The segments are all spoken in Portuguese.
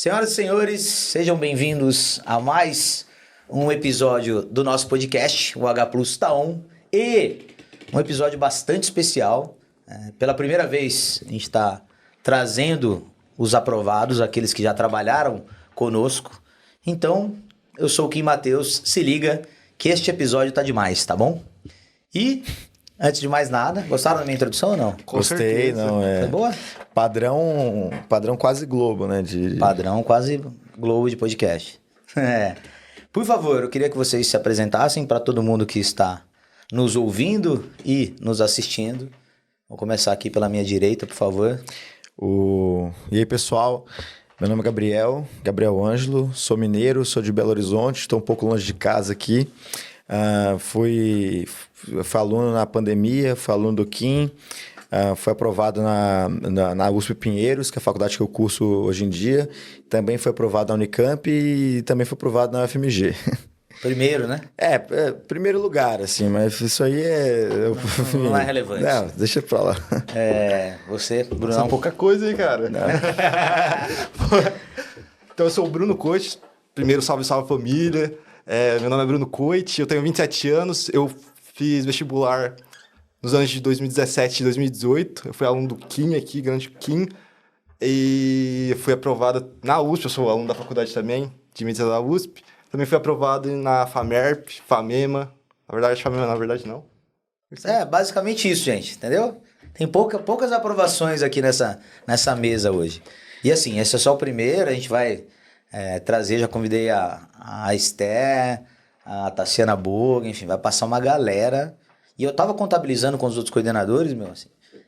Senhoras e senhores, sejam bem-vindos a mais um episódio do nosso podcast, o H Plus Tá On, e um episódio bastante especial. Pela primeira vez, a gente está trazendo os aprovados, aqueles que já trabalharam conosco. Então, eu sou o Kim Matheus, se liga que este episódio tá demais, tá bom? E, antes de mais nada, gostaram da minha introdução ou não? Gostei, não é. Foi boa? Padrão quase Globo, né? Padrão quase Globo de podcast. Por favor, eu queria que vocês se apresentassem para todo mundo que está nos ouvindo e nos assistindo. Vou começar aqui pela minha direita, por favor. E aí, pessoal? Meu nome é Gabriel Ângelo, sou mineiro, sou de Belo Horizonte, estou um pouco longe de casa aqui. Fui aluno na pandemia, fui aluno do Kim. Foi aprovado na USP Pinheiros, que é a faculdade que eu curso hoje em dia. Também foi aprovado na Unicamp e também foi aprovado na UFMG. Primeiro, né? Primeiro lugar, assim, mas isso aí não é relevante. Não, deixa pra lá. Você, Bruno. Isso é pouca coisa, hein, cara? Então, eu sou o Bruno Coit. Primeiro, salve família. Meu nome é Bruno Coit, eu tenho 27 anos. Eu fiz vestibular nos anos de 2017 e 2018. Eu fui aluno do Kim aqui, grande Kim. E fui aprovado na USP, eu sou aluno da faculdade também, de medicina da USP. Também fui aprovado na FAMERP, FAMEMA. Na verdade, não. Basicamente isso, gente, entendeu? Tem poucas aprovações aqui nessa mesa hoje. E assim, esse é só o primeiro, a gente vai trazer, já convidei a Esté, a Tassiana Boga, enfim, vai passar uma galera. E eu tava contabilizando com os outros coordenadores, meu, assim,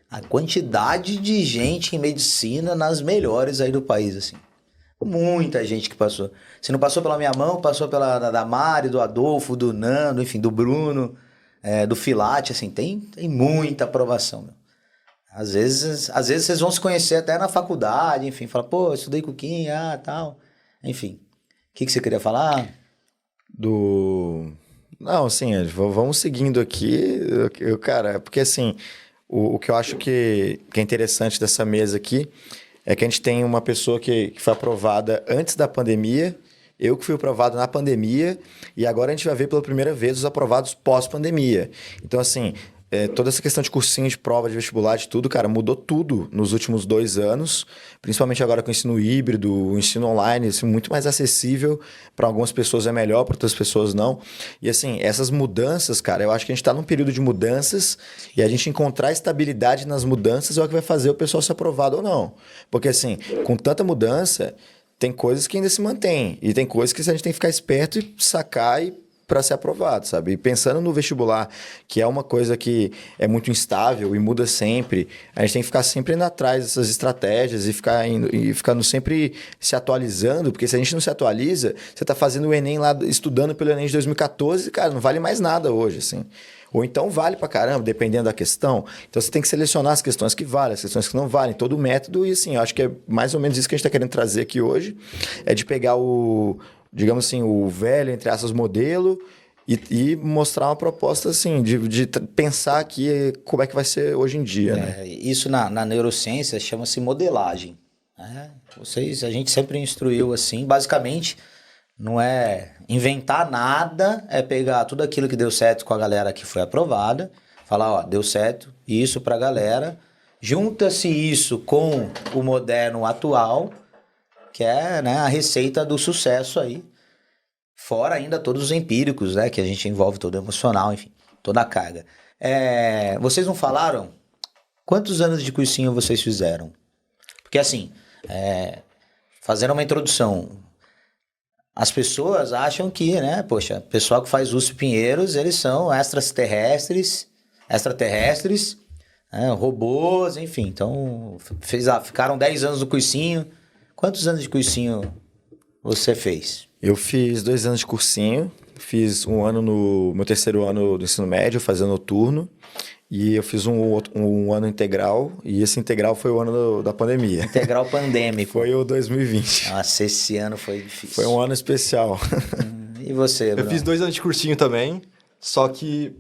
a quantidade de gente em medicina nas melhores aí do país, assim. Muita gente que passou. Se não passou pela minha mão, passou pela da Mari, do Adolfo, do Nando, enfim, do Bruno, do Filate, assim, tem muita aprovação, meu. Às vezes vocês vão se conhecer até na faculdade, enfim, fala, pô, eu estudei com o Kim, tal. Enfim, o que você queria falar? Não, assim, vamos seguindo aqui, cara, porque assim, o que eu acho que é interessante dessa mesa aqui é que a gente tem uma pessoa que foi aprovada antes da pandemia, eu que fui aprovado na pandemia, e agora a gente vai ver pela primeira vez os aprovados pós-pandemia. Então, assim, toda essa questão de cursinho, de prova, de vestibular, de tudo, cara, mudou tudo nos últimos 2 anos, principalmente agora com o ensino híbrido, o ensino online, assim, muito mais acessível, para algumas pessoas é melhor, para outras pessoas não. E assim, essas mudanças, cara, eu acho que a gente está num período de mudanças e a gente encontrar estabilidade nas mudanças é o que vai fazer o pessoal ser aprovado ou não. Porque assim, com tanta mudança, tem coisas que ainda se mantêm e tem coisas que a gente tem que ficar esperto e sacar para ser aprovado, sabe? E pensando no vestibular, que é uma coisa que é muito instável e muda sempre, a gente tem que ficar sempre indo atrás dessas estratégias e ficando sempre se atualizando, porque se a gente não se atualiza, você tá fazendo o Enem lá, estudando pelo Enem de 2014, cara, não vale mais nada hoje, assim. Ou então vale pra caramba, dependendo da questão. Então você tem que selecionar as questões que valem, as questões que não valem, todo o método. E assim, eu acho que é mais ou menos isso que a gente tá querendo trazer aqui hoje, é de pegar digamos assim, o velho, entre aspas, modelo e mostrar uma proposta, assim, de pensar aqui como é que vai ser hoje em dia, né? Isso na neurociência chama-se modelagem, né? A gente sempre instruiu assim, basicamente, não é inventar nada, é pegar tudo aquilo que deu certo com a galera que foi aprovada, falar, ó, deu certo, isso pra galera, junta-se isso com o moderno atual, que é, né, a receita do sucesso aí. Fora ainda todos os empíricos, né, que a gente envolve todo o emocional, enfim, toda a carga. Vocês não falaram quantos anos de cursinho vocês fizeram? Porque assim, fazendo uma introdução, as pessoas acham que, né, poxa, o pessoal que faz USP Pinheiros, eles são extraterrestres, robôs, enfim. Então, ficaram 10 anos no cursinho. Quantos anos de cursinho você fez? Eu fiz 2 anos de cursinho, fiz 1 ano no meu 3º ano do ensino médio, fazendo noturno, e eu fiz um ano integral, e esse integral foi o ano da pandemia. Integral pandêmico. Foi o 2020. Nossa, esse ano foi difícil. Foi um ano especial. E você, Bruno? Eu fiz 2 anos de cursinho também, só que,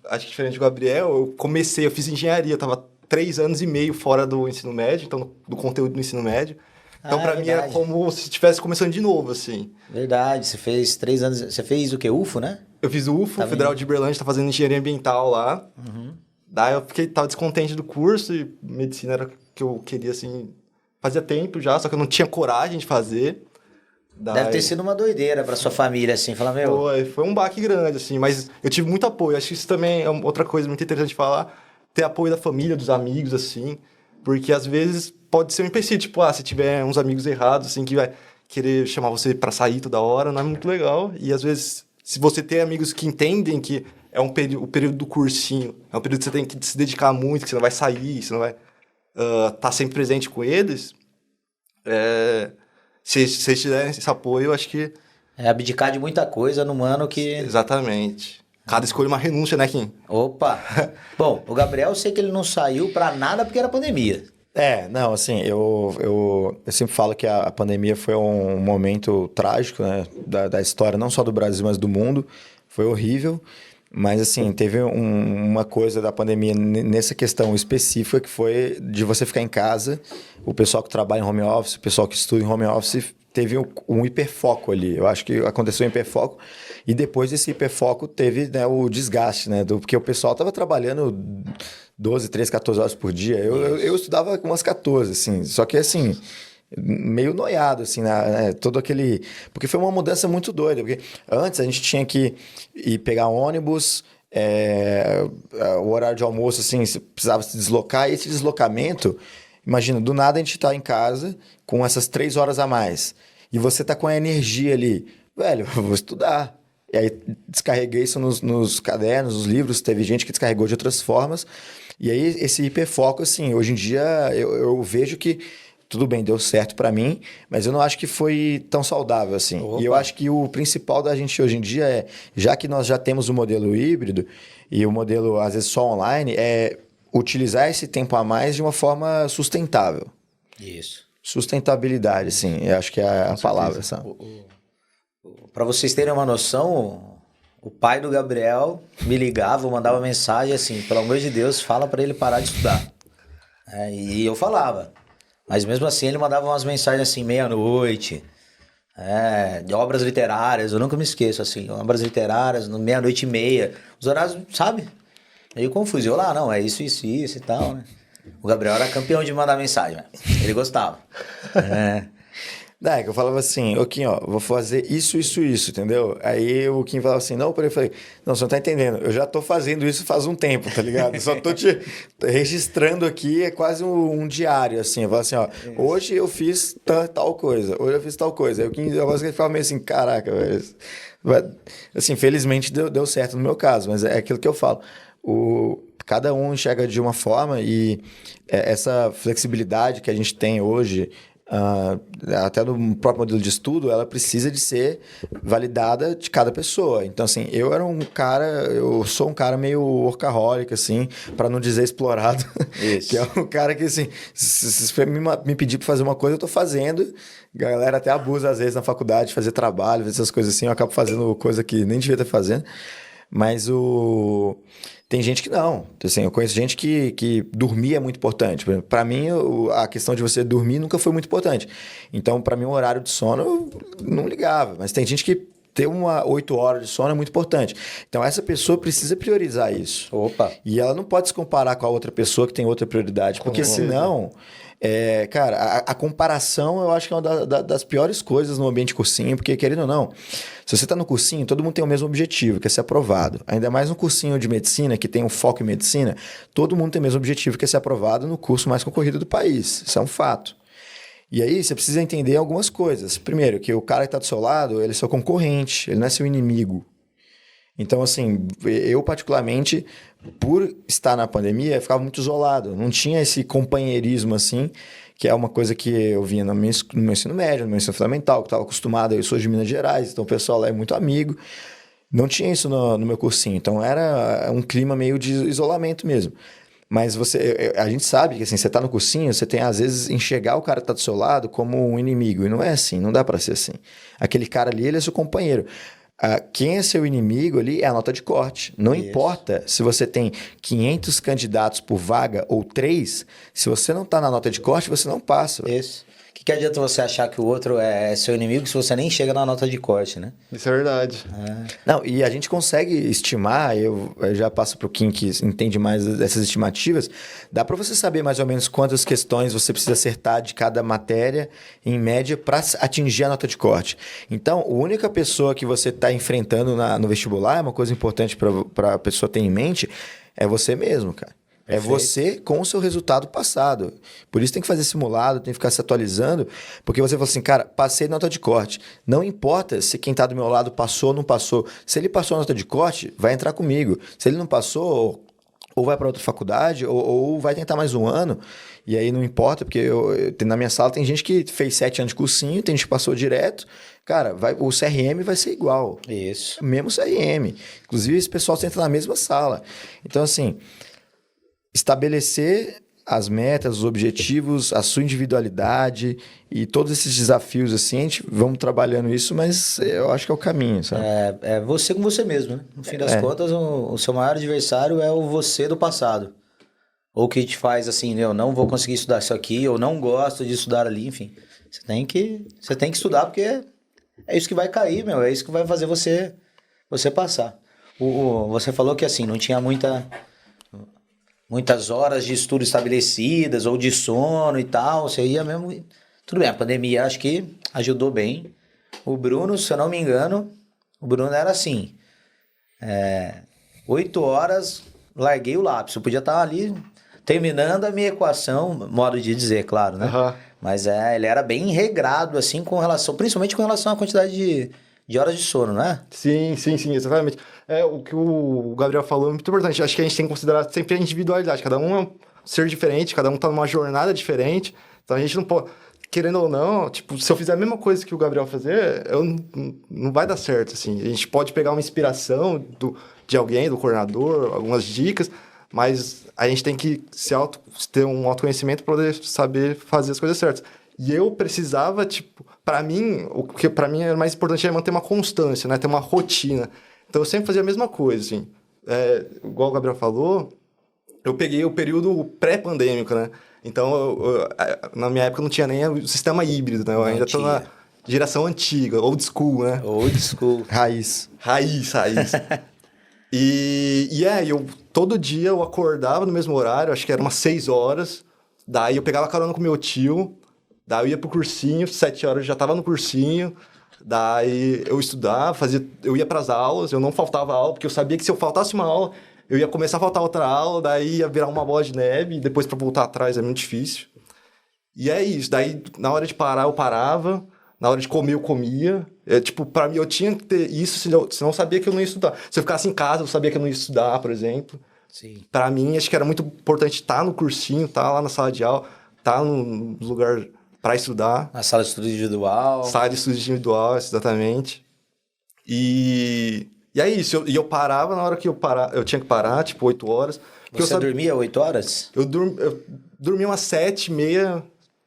acho que diferente do Gabriel, eu fiz engenharia, eu tava 3 anos e meio fora do ensino médio, então do conteúdo do ensino médio. Então, pra mim, era verdade. como se estivesse começando de novo, assim. Verdade, você fez 3 anos. Você fez o quê? UFO, né? Eu fiz o UFO, Tá Federal vendo? de Uberlândia, tá fazendo engenharia ambiental lá. Daí eu tava descontente do curso e medicina era o que eu queria, assim, fazia tempo já, só que eu não tinha coragem de fazer. Deve ter sido uma doideira pra sua família, assim, falar, meu. Foi um baque grande, assim, mas eu tive muito apoio. Acho que isso também é outra coisa muito interessante de falar, ter apoio da família, dos amigos, assim, porque às vezes pode ser um empecilho, tipo, se tiver uns amigos errados, assim, que vai querer chamar você pra sair toda hora, não é muito legal. E às vezes, se você tem amigos que entendem que é o período do cursinho, é um período que você tem que se dedicar muito, que você não vai sair, você não vai tá sempre presente com eles, se vocês tiverem esse apoio, eu acho que... É abdicar de muita coisa num ano que. Exatamente. Cada escolha é uma renúncia, né, Kim? Opa! Bom, o Gabriel, eu sei que ele não saiu pra nada porque era pandemia. Não, assim, eu sempre falo que a pandemia foi um momento trágico, né, da história, não só do Brasil, mas do mundo. Foi horrível, mas, assim, teve uma coisa da pandemia nessa questão específica que foi de você ficar em casa, o pessoal que trabalha em home office, o pessoal que estuda em home office, teve um hiperfoco ali. Eu acho que aconteceu um hiperfoco e depois desse hiperfoco teve, né, o desgaste, né, porque o pessoal estava trabalhando 12, 13, 14 horas por dia. Eu estudava com umas 14, assim. Só que, assim, meio noiado, assim, todo aquele... Porque foi uma mudança muito doida. Porque antes a gente tinha que ir pegar ônibus, o horário de almoço, assim, você precisava se deslocar. E esse deslocamento, imagina, do nada a gente tá em casa com essas 3 horas a mais. E você tá com a energia ali. Velho, eu vou estudar. E aí descarreguei isso nos cadernos, nos livros. Teve gente que descarregou de outras formas. E aí esse hiperfoco, assim, hoje em dia eu vejo que tudo bem, deu certo pra mim, mas eu não acho que foi tão saudável assim. Opa. E eu acho que o principal da gente hoje em dia é, já que nós já temos o modelo híbrido e o modelo às vezes só online, é utilizar esse tempo a mais de uma forma sustentável. Isso. Sustentabilidade, assim, eu acho que é a palavra, sabe? Pra vocês terem uma noção, o pai do Gabriel me ligava, mandava mensagem assim, pelo amor de Deus, fala pra ele parar de estudar. E eu falava. Mas mesmo assim ele mandava umas mensagens assim, meia-noite, de obras literárias, eu nunca me esqueço, assim, obras literárias, meia-noite e meia. Os horários, sabe? Meio confuso. Eu lá, não, é isso e tal, né? O Gabriel era campeão de mandar mensagem, né? Ele gostava. Que eu falava assim, ô Kim, ó, vou fazer isso, entendeu? Aí o Kim falava assim, não, eu falei, não, você não tá entendendo, eu já tô fazendo isso faz um tempo, tá ligado? Só tô te registrando aqui, é quase um diário, assim, eu falo assim, ó, hoje eu fiz tal coisa, hoje eu fiz tal coisa. Aí o Kim, eu ficava meio assim, caraca, velho. Assim, felizmente deu certo no meu caso, mas é aquilo que eu falo, cada um enxerga de uma forma e essa flexibilidade que a gente tem hoje, até no próprio modelo de estudo, ela precisa de ser validada de cada pessoa. Então, assim, eu sou um cara meio workaholic, assim, para não dizer explorado. Isso. Que é um cara que, assim, se você me pedir para fazer uma coisa, eu tô fazendo. A galera até abusa, às vezes, na faculdade, fazer trabalho, fazer essas coisas assim, eu acabo fazendo coisa que nem devia estar fazendo. Mas tem gente que não. Assim, eu conheço gente que dormir é muito importante. Para mim, a questão de você dormir nunca foi muito importante. Então, para mim, o horário de sono eu não ligava. Mas tem gente que ter 8 horas de sono é muito importante. Então, essa pessoa precisa priorizar isso. Opa. E ela não pode se comparar com a outra pessoa que tem outra prioridade. Porque senão... cara, a comparação eu acho que é uma das piores coisas no ambiente cursinho, porque querendo ou não, se você está no cursinho, todo mundo tem o mesmo objetivo, que é ser aprovado. Ainda mais no cursinho de medicina, que tem um foco em medicina, todo mundo tem o mesmo objetivo, que é ser aprovado no curso mais concorrido do país. Isso é um fato. E aí você precisa entender algumas coisas. Primeiro, que o cara que está do seu lado, ele é seu concorrente, ele não é seu inimigo. Então, assim, eu particularmente, por estar na pandemia, eu ficava muito isolado. Não tinha esse companheirismo, assim, que é uma coisa que eu vinha no meu ensino médio, no meu ensino fundamental, que estava acostumado. Eu sou de Minas Gerais, então o pessoal lá é muito amigo. Não tinha isso no meu cursinho. Então, era um clima meio de isolamento mesmo. Mas a gente sabe que, assim, você está no cursinho, você tem, às vezes, enxergar o cara que está do seu lado como um inimigo. E não é assim, não dá para ser assim. Aquele cara ali, ele é seu companheiro. Quem é seu inimigo ali é a nota de corte. Não importa se você tem 500 candidatos por vaga ou 3, se você não está na nota de corte, você não passa. Isso. que adianta você achar que o outro é seu inimigo se você nem chega na nota de corte, né? Isso é verdade. Não, e a gente consegue estimar, eu já passo para o Kim que entende mais dessas estimativas, dá para você saber mais ou menos quantas questões você precisa acertar de cada matéria, em média, para atingir a nota de corte. Então, a única pessoa que você está enfrentando no vestibular, é uma coisa importante para a pessoa ter em mente, é você mesmo, cara. É você com o seu resultado passado. Por isso tem que fazer simulado, tem que ficar se atualizando, porque você fala assim, cara, passei nota de corte. Não importa se quem está do meu lado passou ou não passou. Se ele passou a nota de corte, vai entrar comigo. Se ele não passou, ou vai para outra faculdade, ou vai tentar mais um ano. E aí não importa, porque na minha sala tem gente que fez 7 anos de cursinho, tem gente que passou direto. Cara, o CRM vai ser igual. Isso. Mesmo CRM. Inclusive, esse pessoal senta na mesma sala. Então, assim... estabelecer as metas, os objetivos, a sua individualidade e todos esses desafios, assim, a gente vamos trabalhando isso, mas eu acho que é o caminho, sabe? É você com você mesmo, né? No fim das contas, o seu maior adversário é o você do passado. Ou que te faz assim, eu não vou conseguir estudar isso aqui, ou não gosto de estudar ali, enfim. Você tem que estudar porque é isso que vai cair, meu, é isso que vai fazer você passar. Você falou que assim, não tinha muitas horas de estudo estabelecidas, ou de sono e tal, você ia mesmo... Tudo bem, a pandemia acho que ajudou bem. O Bruno, se eu não me engano, o Bruno era assim, 8 horas, larguei o lápis, eu podia estar ali terminando a minha equação, modo de dizer, claro, né? Uhum. Mas ele era bem regrado, assim, principalmente com relação à quantidade de horas de sono, não é? Sim, exatamente. O que o Gabriel falou é muito importante. Acho que a gente tem que considerar sempre a individualidade. Cada um é um ser diferente, cada um tá numa jornada diferente. Então a gente não pode, querendo ou não, tipo, se eu fizer a mesma coisa que o Gabriel fazer, não vai dar certo, assim. A gente pode pegar uma inspiração de alguém, do coordenador, algumas dicas, mas a gente tem que ter um autoconhecimento para poder saber fazer as coisas certas. E eu precisava, tipo, para mim, o que para mim era mais importante é manter uma constância, né? Ter uma rotina. Então eu sempre fazia a mesma coisa, assim. Igual o Gabriel falou, eu peguei o período pré-pandêmico, né? Então, na minha época não tinha nem o sistema híbrido, né? Eu ainda tô na geração antiga, old school, né? Old school. Raiz. Eu todo dia eu acordava no mesmo horário, acho que era umas 6 horas. Daí eu pegava carona com meu tio, daí eu ia pro cursinho, 7 horas eu já tava no cursinho. Daí eu estudava, eu ia pras aulas, eu não faltava aula, porque eu sabia que se eu faltasse uma aula, eu ia começar a faltar outra aula, daí ia virar uma bola de neve, e depois pra voltar atrás é muito difícil. E é isso, daí na hora de parar eu parava, na hora de comer eu comia. Pra mim eu tinha que ter isso, senão eu sabia que eu não ia estudar. Se eu ficasse em casa, eu sabia que eu não ia estudar, por exemplo. Sim. Pra mim, acho que era muito importante estar no cursinho, estar lá na sala de aula, estar no lugar para estudar. Na sala de estudo individual. Sala de estudo individual, exatamente. E é isso. Eu parava na hora que eu tinha que parar, tipo 8 horas. Você dormia 8 horas? Eu dormia umas 7h30,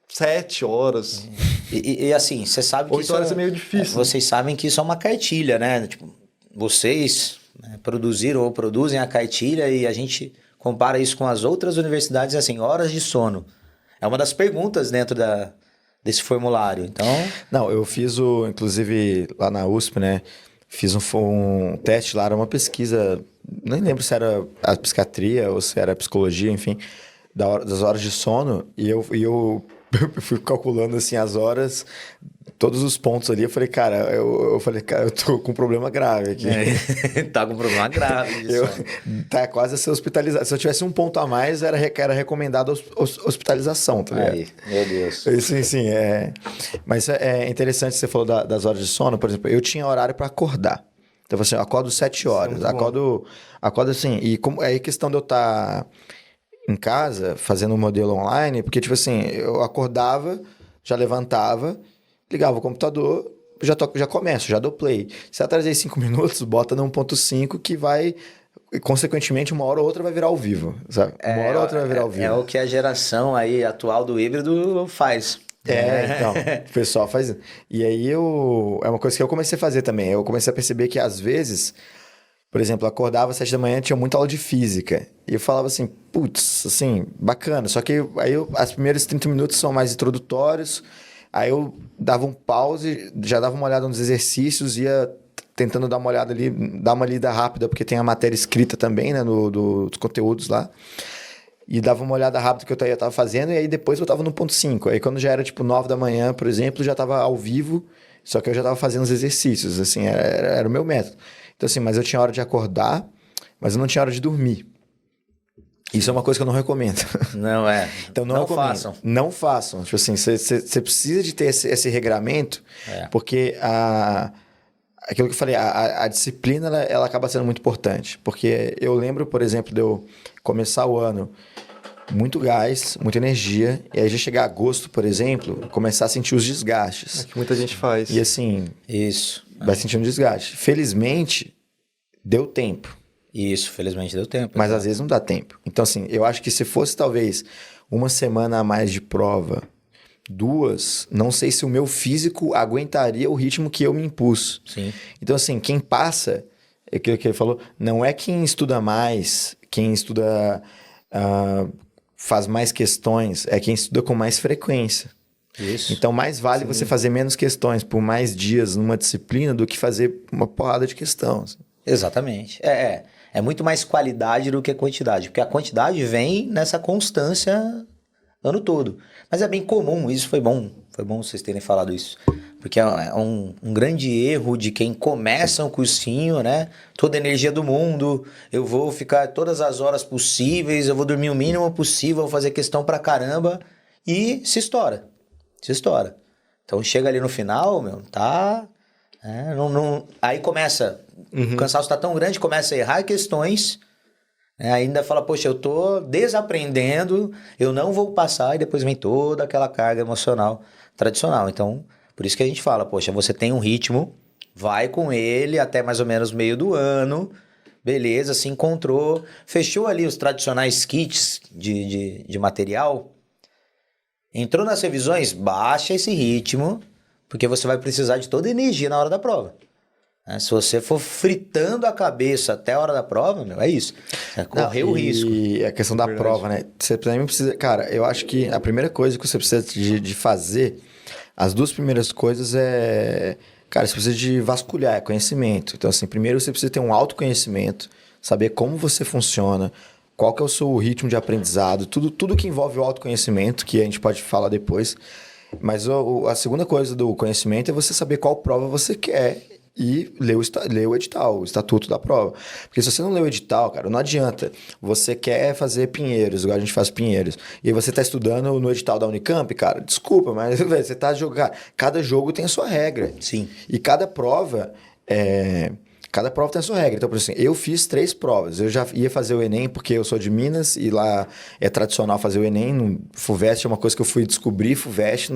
7 horas. E assim, você sabe que 8 horas é meio difícil. Vocês sabem que isso é uma cartilha, né? Tipo, vocês produziram ou produzem a cartilha e a gente compara isso com as outras universidades, assim, horas de sono. É uma das perguntas dentro desse formulário, então... Não, eu fiz inclusive lá na USP, né? Fiz um teste lá, era uma pesquisa, nem lembro se era a psiquiatria ou se era a psicologia, enfim, das horas de sono, e eu fui calculando assim as horas, todos os pontos ali, eu falei, cara, eu tô com um problema grave aqui. Tá com um problema grave de sono. Tá quase a ser hospitalizado. Se eu tivesse um ponto a mais, era recomendado hospitalização, tá ligado? Aí, meu Deus. Sim, Mas é interessante você falou das horas de sono, por exemplo, eu tinha horário para acordar. Então, assim, eu acordo 7 horas, acordo assim, e aí a questão de eu estar em casa, fazendo um modelo online, porque, tipo assim, eu acordava, já levantava, ligava o computador, já começo, já dou play. Se atrasei 5 minutos, bota no 1.5 que vai, consequentemente, uma hora ou outra vai virar ao vivo, sabe? Uma hora ou outra vai virar ao vivo. É o que a geração aí atual do híbrido faz. Então, o pessoal faz. E aí é uma coisa que eu comecei a fazer também. Eu comecei a perceber que às vezes, por exemplo, eu acordava às 7 da manhã, tinha muita aula de física. E eu falava assim, putz, assim, bacana. Só que aí as primeiros 30 minutos são mais introdutórios. Aí eu dava um pause, já dava uma olhada nos exercícios, ia tentando dar uma olhada ali, dar uma lida rápida, porque tem a matéria escrita também, né, dos conteúdos lá. E dava uma olhada rápida que eu tava fazendo, e aí depois eu tava no ponto 5. Aí quando já era tipo 9 da manhã, por exemplo, já tava ao vivo, só que eu já tava fazendo os exercícios, assim, era o meu método. Então assim, mas eu tinha hora de acordar, mas eu não tinha hora de dormir. Isso é uma coisa que eu não recomendo. Não é. Então não recomendo. Façam. Não façam. Tipo assim, você precisa de ter esse regramento, porque aquilo que eu falei, a disciplina, ela acaba sendo muito importante. Porque eu lembro, por exemplo, de eu começar o ano muito gás, muita energia, e aí já chegar agosto, por exemplo, começar a sentir os desgastes. É que muita gente faz. E assim, Isso. vai sentindo desgaste. Felizmente, deu tempo. Isso, felizmente deu tempo. Mas às vezes não dá tempo. Então, assim, eu acho que se fosse talvez uma semana a mais de prova, 2, não sei se o meu físico aguentaria o ritmo que eu me impus. Sim. Então, assim, quem passa, é aquilo que ele falou, não é quem estuda mais, quem estuda, faz mais questões, é quem estuda com mais frequência. Isso. Então, mais vale você fazer menos questões por mais dias numa disciplina do que fazer uma porrada de questão. Assim. Exatamente. É muito mais qualidade do que quantidade, porque a quantidade vem nessa constância ano todo. Mas é bem comum, isso foi bom vocês terem falado isso, porque é um grande erro de quem começa um cursinho, né? Toda a energia do mundo, eu vou ficar todas as horas possíveis, eu vou dormir o mínimo possível, vou fazer questão pra caramba, e se estoura. Então chega ali no final, meu, tá... aí começa, o cansaço tá tão grande, começa a errar questões, ainda fala, poxa, eu tô desaprendendo, eu não vou passar, e depois vem toda aquela carga emocional tradicional. Então, por isso que a gente fala, poxa, você tem um ritmo, vai com ele até mais ou menos meio do ano, beleza, se encontrou, fechou ali os tradicionais kits de material, entrou nas revisões, baixa esse ritmo, porque você vai precisar de toda a energia na hora da prova. Se você for fritando a cabeça até a hora da prova, meu, é isso. Correr o risco. E a questão da prova, né? Você também precisa... Cara, eu acho que a primeira coisa que você precisa de fazer, as 2 primeiras coisas é... Cara, você precisa de vasculhar, é conhecimento. Então, assim, primeiro você precisa ter um autoconhecimento, saber como você funciona, qual que é o seu ritmo de aprendizado, tudo que envolve o autoconhecimento, que a gente pode falar depois. Mas a segunda coisa do conhecimento é você saber qual prova você quer e ler o edital, o estatuto da prova. Porque se você não lê o edital, cara, não adianta. Você quer fazer Pinheiros, igual a gente faz Pinheiros, e aí você tá estudando no edital da Unicamp, cara, desculpa, mas véio, você tá jogando... Cada jogo tem a sua regra. Sim. E cada prova tem a sua regra. Então, por exemplo, eu fiz 3 provas. Eu já ia fazer o Enem, porque eu sou de Minas, e lá é tradicional fazer o Enem. No FUVEST é uma coisa que eu fui descobrir, FUVEST,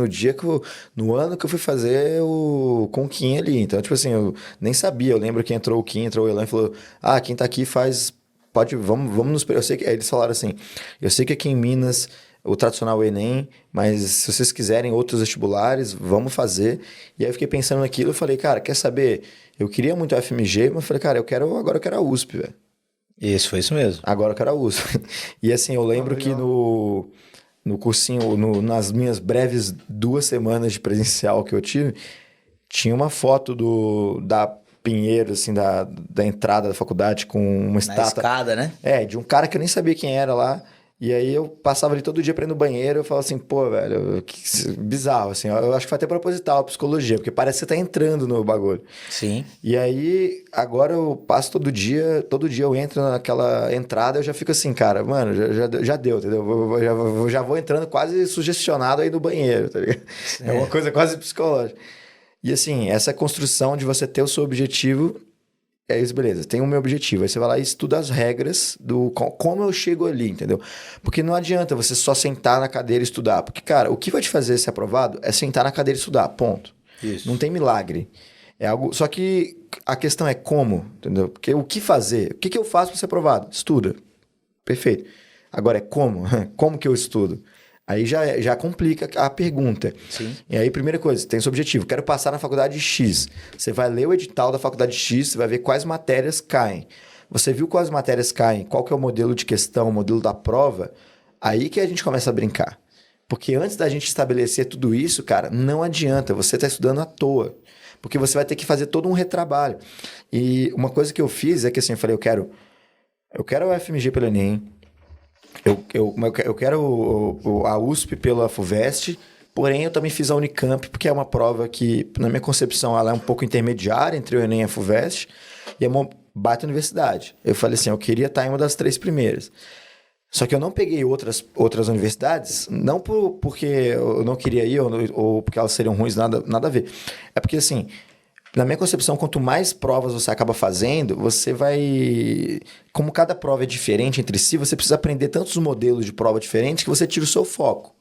no ano que eu fui fazer com o Kim ali. Então, tipo assim, eu nem sabia. Eu lembro que entrou o Kim, entrou o Elan e falou, quem tá aqui faz... Vamos nos... Eu sei que... Aí eles falaram assim, eu sei que aqui em Minas... o tradicional Enem, mas se vocês quiserem outros vestibulares, vamos fazer. E aí eu fiquei pensando naquilo, eu falei, cara, quer saber? Eu queria muito a FMG, mas eu falei, cara, agora eu quero a USP, velho. Isso, foi isso mesmo. Agora eu quero a USP. E assim, eu lembro que no cursinho, nas minhas breves 2 semanas de presencial que eu tive, tinha uma foto da Pinheiro, assim, da entrada da faculdade com uma estátua. Na escada, né? De um cara que eu nem sabia quem era lá. E aí eu passava ali todo dia pra ir no banheiro, eu falava assim, pô, velho, que bizarro, assim, eu acho que foi até proposital a psicologia, porque parece que você tá entrando no bagulho. Sim. E aí, agora eu passo todo dia eu entro naquela entrada, eu já fico assim, cara, mano, já deu, entendeu? Já vou entrando quase sugestionado aí no banheiro, tá ligado? É uma coisa quase psicológica. E assim, essa construção de você ter o seu objetivo... É isso, beleza. Tem o meu objetivo. Aí você vai lá e estuda as regras do como eu chego ali, entendeu? Porque não adianta você só sentar na cadeira e estudar. Porque, cara, o que vai te fazer ser aprovado é sentar na cadeira e estudar, ponto. Isso. Não tem milagre. É algo... Só que a questão é como, entendeu? Porque o que fazer? O que eu faço para ser aprovado? Estuda. Perfeito. Agora é como? Como que eu estudo? Aí já complica a pergunta. Sim. E aí, primeira coisa, tem seu objetivo. Quero passar na faculdade X. Você vai ler o edital da faculdade X, você vai ver quais matérias caem. Você viu quais matérias caem, qual que é o modelo de questão, o modelo da prova, aí que a gente começa a brincar. Porque antes da gente estabelecer tudo isso, cara, não adianta, você está estudando à toa. Porque você vai ter que fazer todo um retrabalho. E uma coisa que eu fiz é que assim, eu falei, eu quero o FMG pelo Enem, eu quero a USP pela FUVEST, porém eu também fiz a Unicamp, porque é uma prova que, na minha concepção, ela é um pouco intermediária entre o Enem e a FUVEST, e é uma baita universidade. Eu falei assim, eu queria estar em uma das 3 primeiras. Só que eu não peguei outras universidades, não porque eu não queria ir ou porque elas seriam ruins, nada a ver. É porque, assim, na minha concepção, quanto mais provas você acaba fazendo, você vai... Como cada prova é diferente entre si, você precisa aprender tantos modelos de prova diferentes que você tira o seu foco.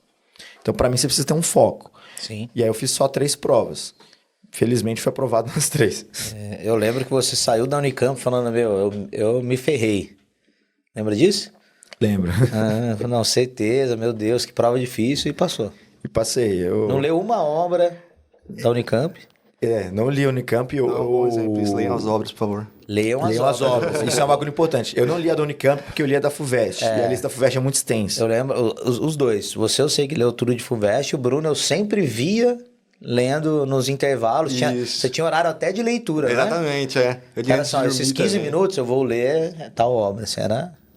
Então, para mim, você precisa ter um foco. Sim. E aí eu fiz só 3 provas. Felizmente, fui aprovado nas 3. Eu lembro que você saiu da Unicamp falando, eu me ferrei. Lembra disso? Lembro. Não, certeza, meu Deus, que prova difícil, e passou. E passei. Não leu uma obra da Unicamp? Não li a Unicamp. Bom exemplo, isso. Leiam as obras, por favor. Leiam as obras. Isso é um bagulho importante. Eu não li a da Unicamp porque eu li a da FUVEST. E a lista da FUVEST é muito extensa. Eu lembro, os dois. Você eu sei que leu tudo de FUVEST, o Bruno eu sempre via lendo nos intervalos. Você tinha horário até de leitura, Exatamente, né? Era só, esses 15 também. minutos eu vou ler tal obra. Assim,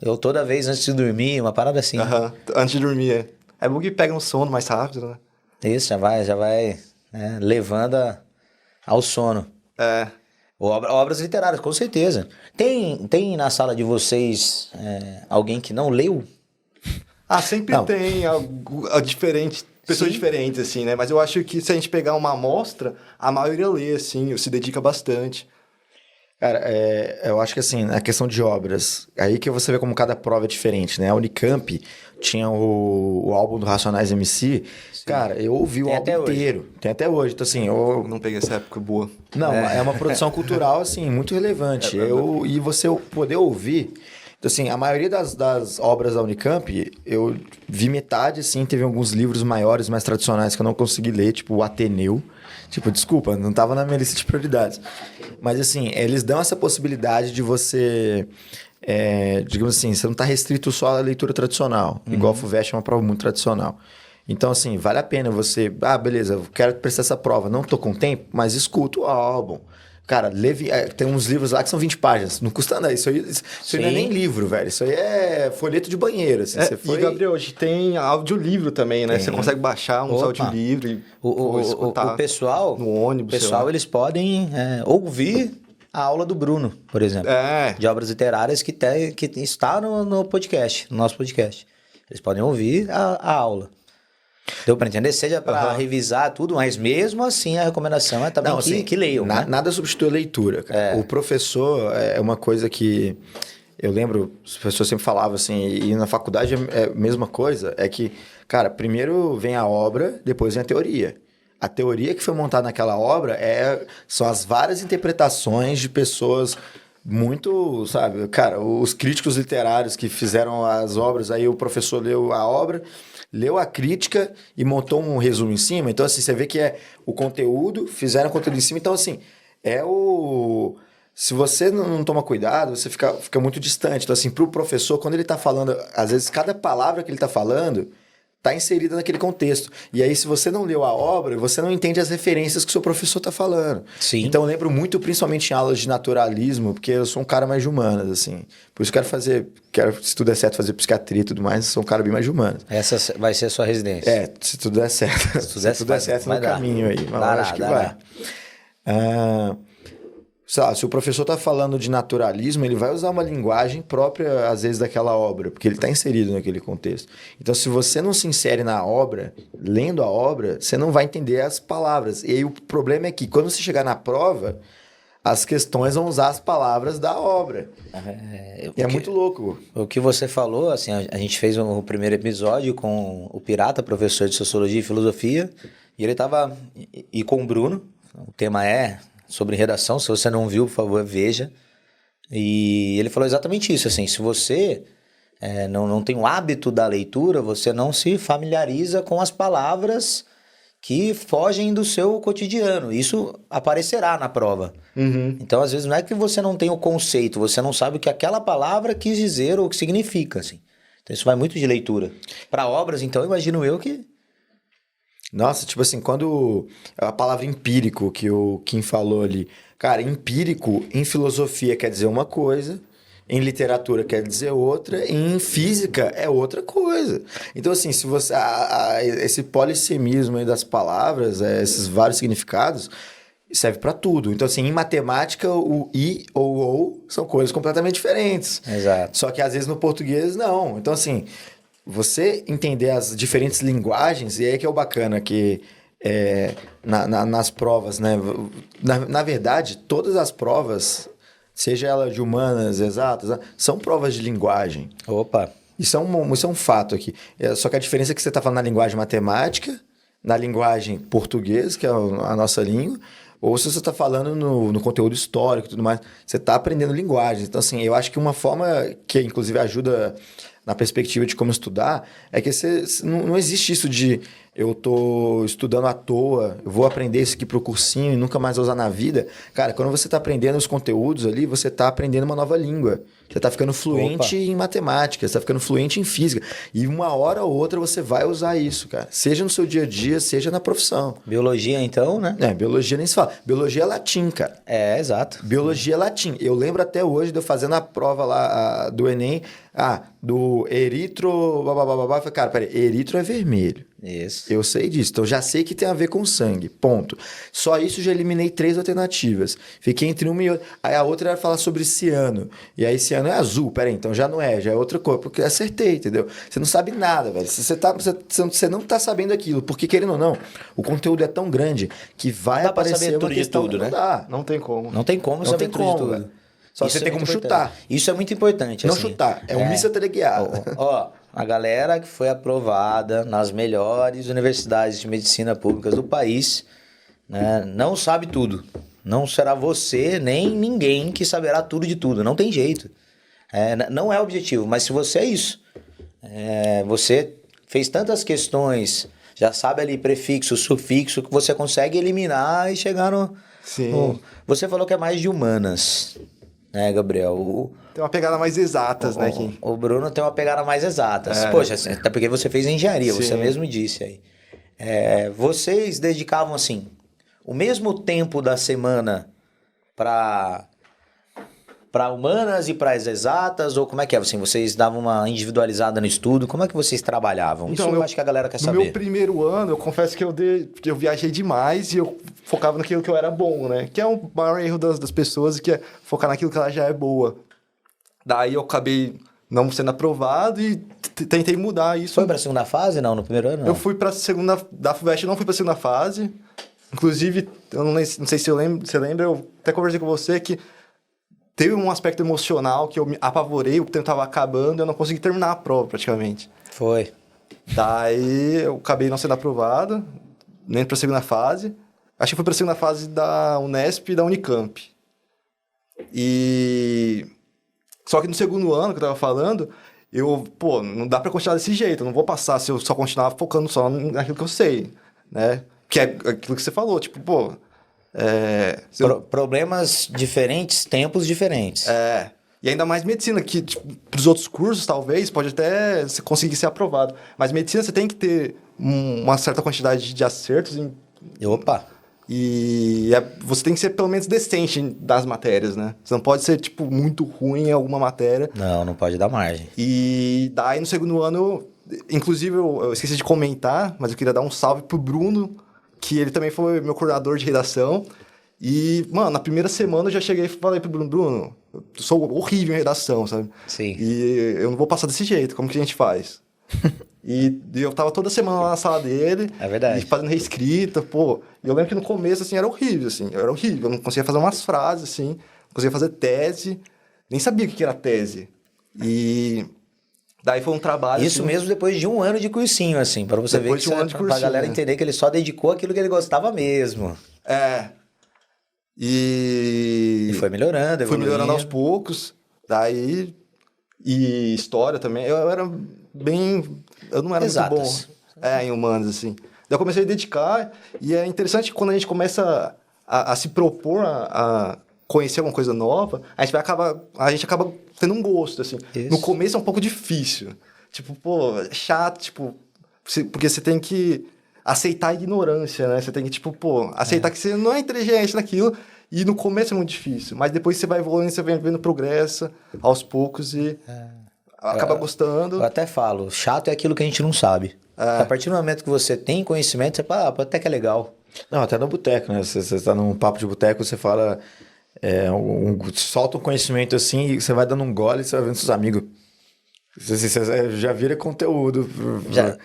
eu toda vez antes de dormir, uma parada assim. Antes de dormir, é. É bom que pega no sono mais rápido, né? Isso, já vai né, levando ao sono. É. Obras literárias, com certeza. Tem na sala de vocês alguém que não leu? Sempre tem pessoas diferentes, assim, né? Mas eu acho que se a gente pegar uma amostra, a maioria lê, assim, se dedica bastante. Cara, eu acho que assim, na questão de obras, aí que você vê como cada prova é diferente, né? A Unicamp tinha o álbum do Racionais MC. Sim. Cara, eu ouvi o álbum inteiro. Tem até hoje. Então, assim, eu não peguei essa época boa. Não, é uma produção cultural, assim, muito relevante. E você poder ouvir... Então, assim, a maioria das obras da Unicamp, eu vi metade, assim, teve alguns livros maiores, mais tradicionais, que eu não consegui ler, tipo o Ateneu. Tipo, desculpa, não estava na minha lista de prioridades. Mas, assim, eles dão essa possibilidade de você... digamos assim, você não está restrito só à leitura tradicional. Igual a FUVEST é uma prova muito tradicional. Então, assim, vale a pena você... beleza, eu quero prestar essa prova. Não estou com tempo, mas escuto o álbum. Cara, tem uns livros lá que são 20 páginas. Não custa nada. Isso aí não é nem livro, velho. Isso aí é folheto de banheiro. Assim. E, Gabriel, hoje tem audiolivro também, né? Você consegue baixar uns audiolivros e o pessoal... No ônibus, o pessoal, eles podem ouvir a aula do Bruno, por exemplo. De obras literárias que está no podcast, no nosso podcast. Eles podem ouvir a aula. Deu para entender? Seja para revisar tudo, mas mesmo assim a recomendação é também que leiam. Nada substitui a leitura, cara. O professor é uma coisa que eu lembro, os professores sempre falavam assim, e na faculdade é a mesma coisa, é que, cara, primeiro vem a obra, depois vem a teoria. A teoria que foi montada naquela obra são as várias interpretações de pessoas muito, sabe? Cara, os críticos literários que fizeram as obras, aí o professor leu a obra, leu a crítica e montou um resumo em cima. Então, assim, você vê que é o conteúdo, fizeram o conteúdo em cima. Então, assim, se você não toma cuidado, você fica muito distante. Então, assim, pro professor, quando ele tá falando, às vezes, cada palavra que ele tá falando tá inserida naquele contexto. E aí, se você não leu a obra, você não entende as referências que o seu professor tá falando. Sim. Então, eu lembro muito, principalmente em aulas de naturalismo, porque eu sou um cara mais de humanas, assim. Por isso se tudo der certo, fazer psiquiatria e tudo mais, sou um cara bem mais de humanas. Essa vai ser a sua residência. Se tudo der certo. Se tudo der certo no caminho aí. Mas acho que vai. Sei lá, se o professor está falando de naturalismo, ele vai usar uma linguagem própria, às vezes, daquela obra, porque ele está inserido naquele contexto. Então, se você não se insere na obra, lendo a obra, você não vai entender as palavras. E aí o problema é que, quando você chegar na prova, as questões vão usar as palavras da obra. É muito louco. O que você falou, assim, a gente fez o primeiro episódio com o Pirata, professor de Sociologia e Filosofia, e ele estava... E com o Bruno, o tema sobre redação, se você não viu, por favor, veja. E ele falou exatamente isso, assim, se você não tem o hábito da leitura, você não se familiariza com as palavras que fogem do seu cotidiano. Isso aparecerá na prova. Então, às vezes, não é que você não tem o conceito, você não sabe o que aquela palavra quis dizer ou o que significa, assim. Então, isso vai muito de leitura. Para obras, então, imagino eu que Nossa, tipo assim, quando a palavra empírico que o Kim falou ali, cara, empírico em filosofia quer dizer uma coisa, em literatura quer dizer outra, e em física é outra coisa. Então, assim, se você esse polissemismo aí das palavras, esses vários significados, serve para tudo. Então, assim, em matemática, o i ou são coisas completamente diferentes. Exato. Só que às vezes no português não. Então, assim, você entender as diferentes linguagens, e aí que é o bacana, que nas provas, né? Na verdade, todas as provas, seja ela de humanas, exatas, né, são provas de linguagem. Opa. Isso é um fato aqui. Só que a diferença é que você está falando na linguagem matemática, na linguagem português, que é a nossa língua, ou se você está falando no conteúdo histórico e tudo mais, você está aprendendo linguagens. Então, assim, eu acho que uma forma que, inclusive, ajuda na perspectiva de como estudar é que não existe isso de eu tô estudando à toa, eu vou aprender isso aqui pro cursinho e nunca mais usar na vida. Cara, quando você está aprendendo os conteúdos ali, você está aprendendo uma nova língua. Você está ficando fluente em matemática, você está ficando fluente em física. E uma hora ou outra você vai usar isso, cara. Seja no seu dia a dia, seja na profissão. Biologia, então, né? Biologia nem se fala. Biologia é latim, cara. Exato. Biologia é latim. Eu lembro até hoje de eu fazendo a prova lá do Enem, do eritro, babababá. Eu falei, cara, peraí, eritro é vermelho. Isso. Eu sei disso, então já sei que tem a ver com sangue, ponto. Só isso já eliminei 3 alternativas. Fiquei entre uma e outra. Aí a outra era falar sobre ciano. E aí ciano é azul, peraí, então já não é, já é outra cor. Porque acertei, entendeu? Você não sabe nada, velho. Você não tá sabendo aquilo, porque querendo ou não, o conteúdo é tão grande que vai Dá pra aparecer saber uma tudo de questão, tudo, né? Não dá. Não tem como. Não tem como Não saber tem tudo de como, tudo. velho. Só Isso você tem muito como importante. chutar. Isso é muito importante. Não assim. chutar, é um missa teleguiada. Ó, a galera que foi aprovada nas melhores universidades de medicina públicas do país, né, não sabe tudo. Não será você nem ninguém que saberá tudo de tudo. Não tem jeito. Não é objetivo, mas se você é isso, você fez tantas questões, já sabe ali prefixo, sufixo, que você consegue eliminar e chegar no... Sim. Você falou que é mais de humanas, né, Gabriel? Tem uma pegada mais exatas, né, Kim? O Bruno tem uma pegada mais exata. Poxa, até porque você fez engenharia, Sim. você mesmo disse aí. Vocês dedicavam, assim, o mesmo tempo da semana para humanas e para as exatas? Ou como é que é? Assim, vocês davam uma individualizada no estudo? Como é que vocês trabalhavam? Então, Isso eu acho que a galera quer No saber. meu primeiro ano, eu confesso que eu viajei demais e eu focava naquilo que eu era bom, né? Que é o maior erro das pessoas, que é focar naquilo que ela já é boa. Daí eu acabei não sendo aprovado e tentei mudar isso. Foi para a segunda fase? Não, no primeiro ano não. Eu fui pra segunda... Da FUVEST eu não fui pra segunda fase. Inclusive, eu não sei se você lembra, eu até conversei com você que teve um aspecto emocional que eu me apavorei, o tempo tava acabando e eu não consegui terminar a prova praticamente. Foi. Daí eu acabei não sendo aprovado, nem pra segunda fase. Acho que foi pra segunda fase da Unesp e da Unicamp. Só que no segundo ano que eu tava falando, não dá pra continuar desse jeito, eu não vou passar se eu só continuar focando só naquilo que eu sei, né? Que é aquilo que você falou, tipo, Problemas diferentes, tempos diferentes. E ainda mais medicina, que tipo, pros outros cursos, talvez, pode até você conseguir ser aprovado. Mas medicina você tem que ter uma certa quantidade de acertos. Opa! E você tem que ser pelo menos decente das matérias, né? Você não pode ser, tipo, muito ruim em alguma matéria. Não pode dar margem. E daí no segundo ano, inclusive eu esqueci de comentar, mas eu queria dar um salve pro Bruno, que ele também foi meu coordenador de redação. E, mano, na primeira semana eu já cheguei e falei pro Bruno, eu sou horrível em redação, sabe? Sim. E eu não vou passar desse jeito, como que a gente faz? E eu tava toda semana lá na sala dele. É verdade. E fazendo reescrita, E eu lembro que no começo, assim, era horrível, assim. Eu era horrível, eu não conseguia fazer umas frases, assim. Não conseguia fazer tese. Nem sabia o que era tese. E daí foi um trabalho... Isso assim, mesmo depois de um ano de cursinho, assim. Pra você Depois ver de um ano de pra cursinho, galera né? entender que ele só dedicou aquilo que ele gostava mesmo. E E foi melhorando, Fui melhorando evoluindo. aos poucos. Daí... E história também. Eu era bem... Eu não era Exatas. muito bom em humanas, assim. Daí eu comecei a dedicar. E é interessante que quando a gente começa a se propor a conhecer alguma coisa nova, a gente acaba tendo um gosto, assim. Isso. No começo é um pouco difícil. Tipo, é chato, tipo... porque você tem que... aceitar a ignorância, né? Você tem que, tipo, pô, aceitar que você não é inteligente naquilo. E no começo é muito difícil. Mas depois você vai evoluindo, você vai vendo progresso aos poucos e acaba gostando. Eu até falo, chato é aquilo que a gente não sabe. A partir do momento que você tem conhecimento, você fala, até que é legal. Não, até no boteco, né? Você tá num papo de boteco, você fala... solta um conhecimento assim, e você vai dando um gole e você vai vendo seus amigos. Você já vira conteúdo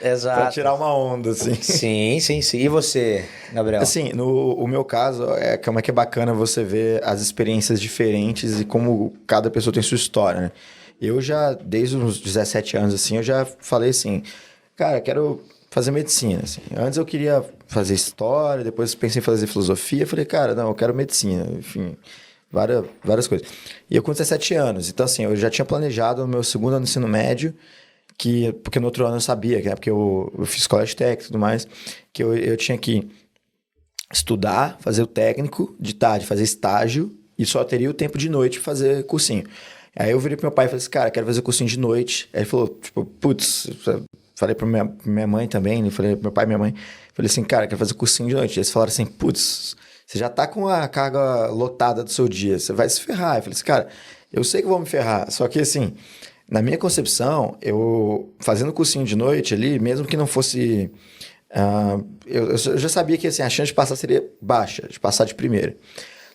Exato. pra tirar uma onda, assim. Sim. E você, Gabriel? Assim, no meu caso, como é que é bacana você ver as experiências diferentes e como cada pessoa tem sua história, né? Eu já, desde os 17 anos, assim, eu já falei assim, cara, quero fazer medicina, assim. Antes eu queria fazer história, depois pensei em fazer filosofia, falei, cara, não, eu quero medicina, enfim, várias coisas. E eu com 17 anos, então assim, eu já tinha planejado no meu segundo ano do ensino médio, porque no outro ano eu sabia, que é porque eu fiz colégio técnico e tudo mais, que eu tinha que estudar, fazer o técnico, de tarde fazer estágio, e só teria o tempo de noite pra fazer cursinho. Aí eu virei pro meu pai e falei assim, cara, quero fazer cursinho de noite. Aí ele falou, tipo, putz, falei pra minha mãe também, falei pro meu pai e minha mãe, falei assim, cara, quero fazer cursinho de noite. Eles falaram assim, putz, você já tá com a carga lotada do seu dia, você vai se ferrar. Eu falei assim, cara, eu sei que eu vou me ferrar, só que assim, na minha concepção, eu fazendo cursinho de noite ali, mesmo que não fosse... eu já sabia que assim, a chance de passar seria baixa, de passar de primeira.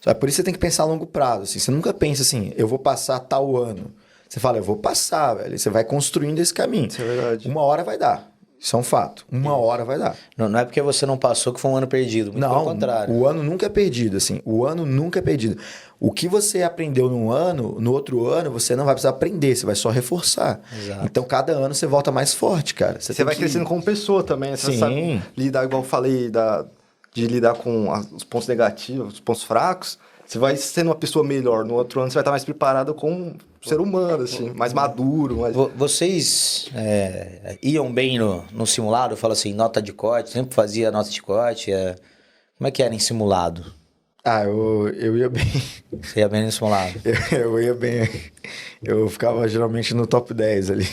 Só por isso você tem que pensar a longo prazo. Assim, você nunca pensa assim, eu vou passar tal ano. Você fala, eu vou passar, velho. Você vai construindo esse caminho. Isso é verdade. Uma hora vai dar. Isso é um fato. Uma hora vai dar. Não é porque você não passou que foi um ano perdido. Muito pelo contrário. O ano nunca é perdido, assim. O ano nunca é perdido. O que você aprendeu num ano, no outro ano, você não vai precisar aprender, você vai só reforçar. Exato. Então, cada ano você volta mais forte, cara. Você vai crescendo como pessoa também. Você Sim. sabe lidar, igual eu falei, de lidar com os pontos negativos, os pontos fracos. Você vai sendo uma pessoa melhor. No outro ano você vai estar mais preparado como ser humano, assim, mais maduro. Mais... Vocês iam bem no simulado? Fala assim, nota de corte, sempre fazia nota de corte. Como é que era em simulado? Eu ia bem. Você ia bem no simulado? Eu ia bem. Eu ficava geralmente no top 10 ali.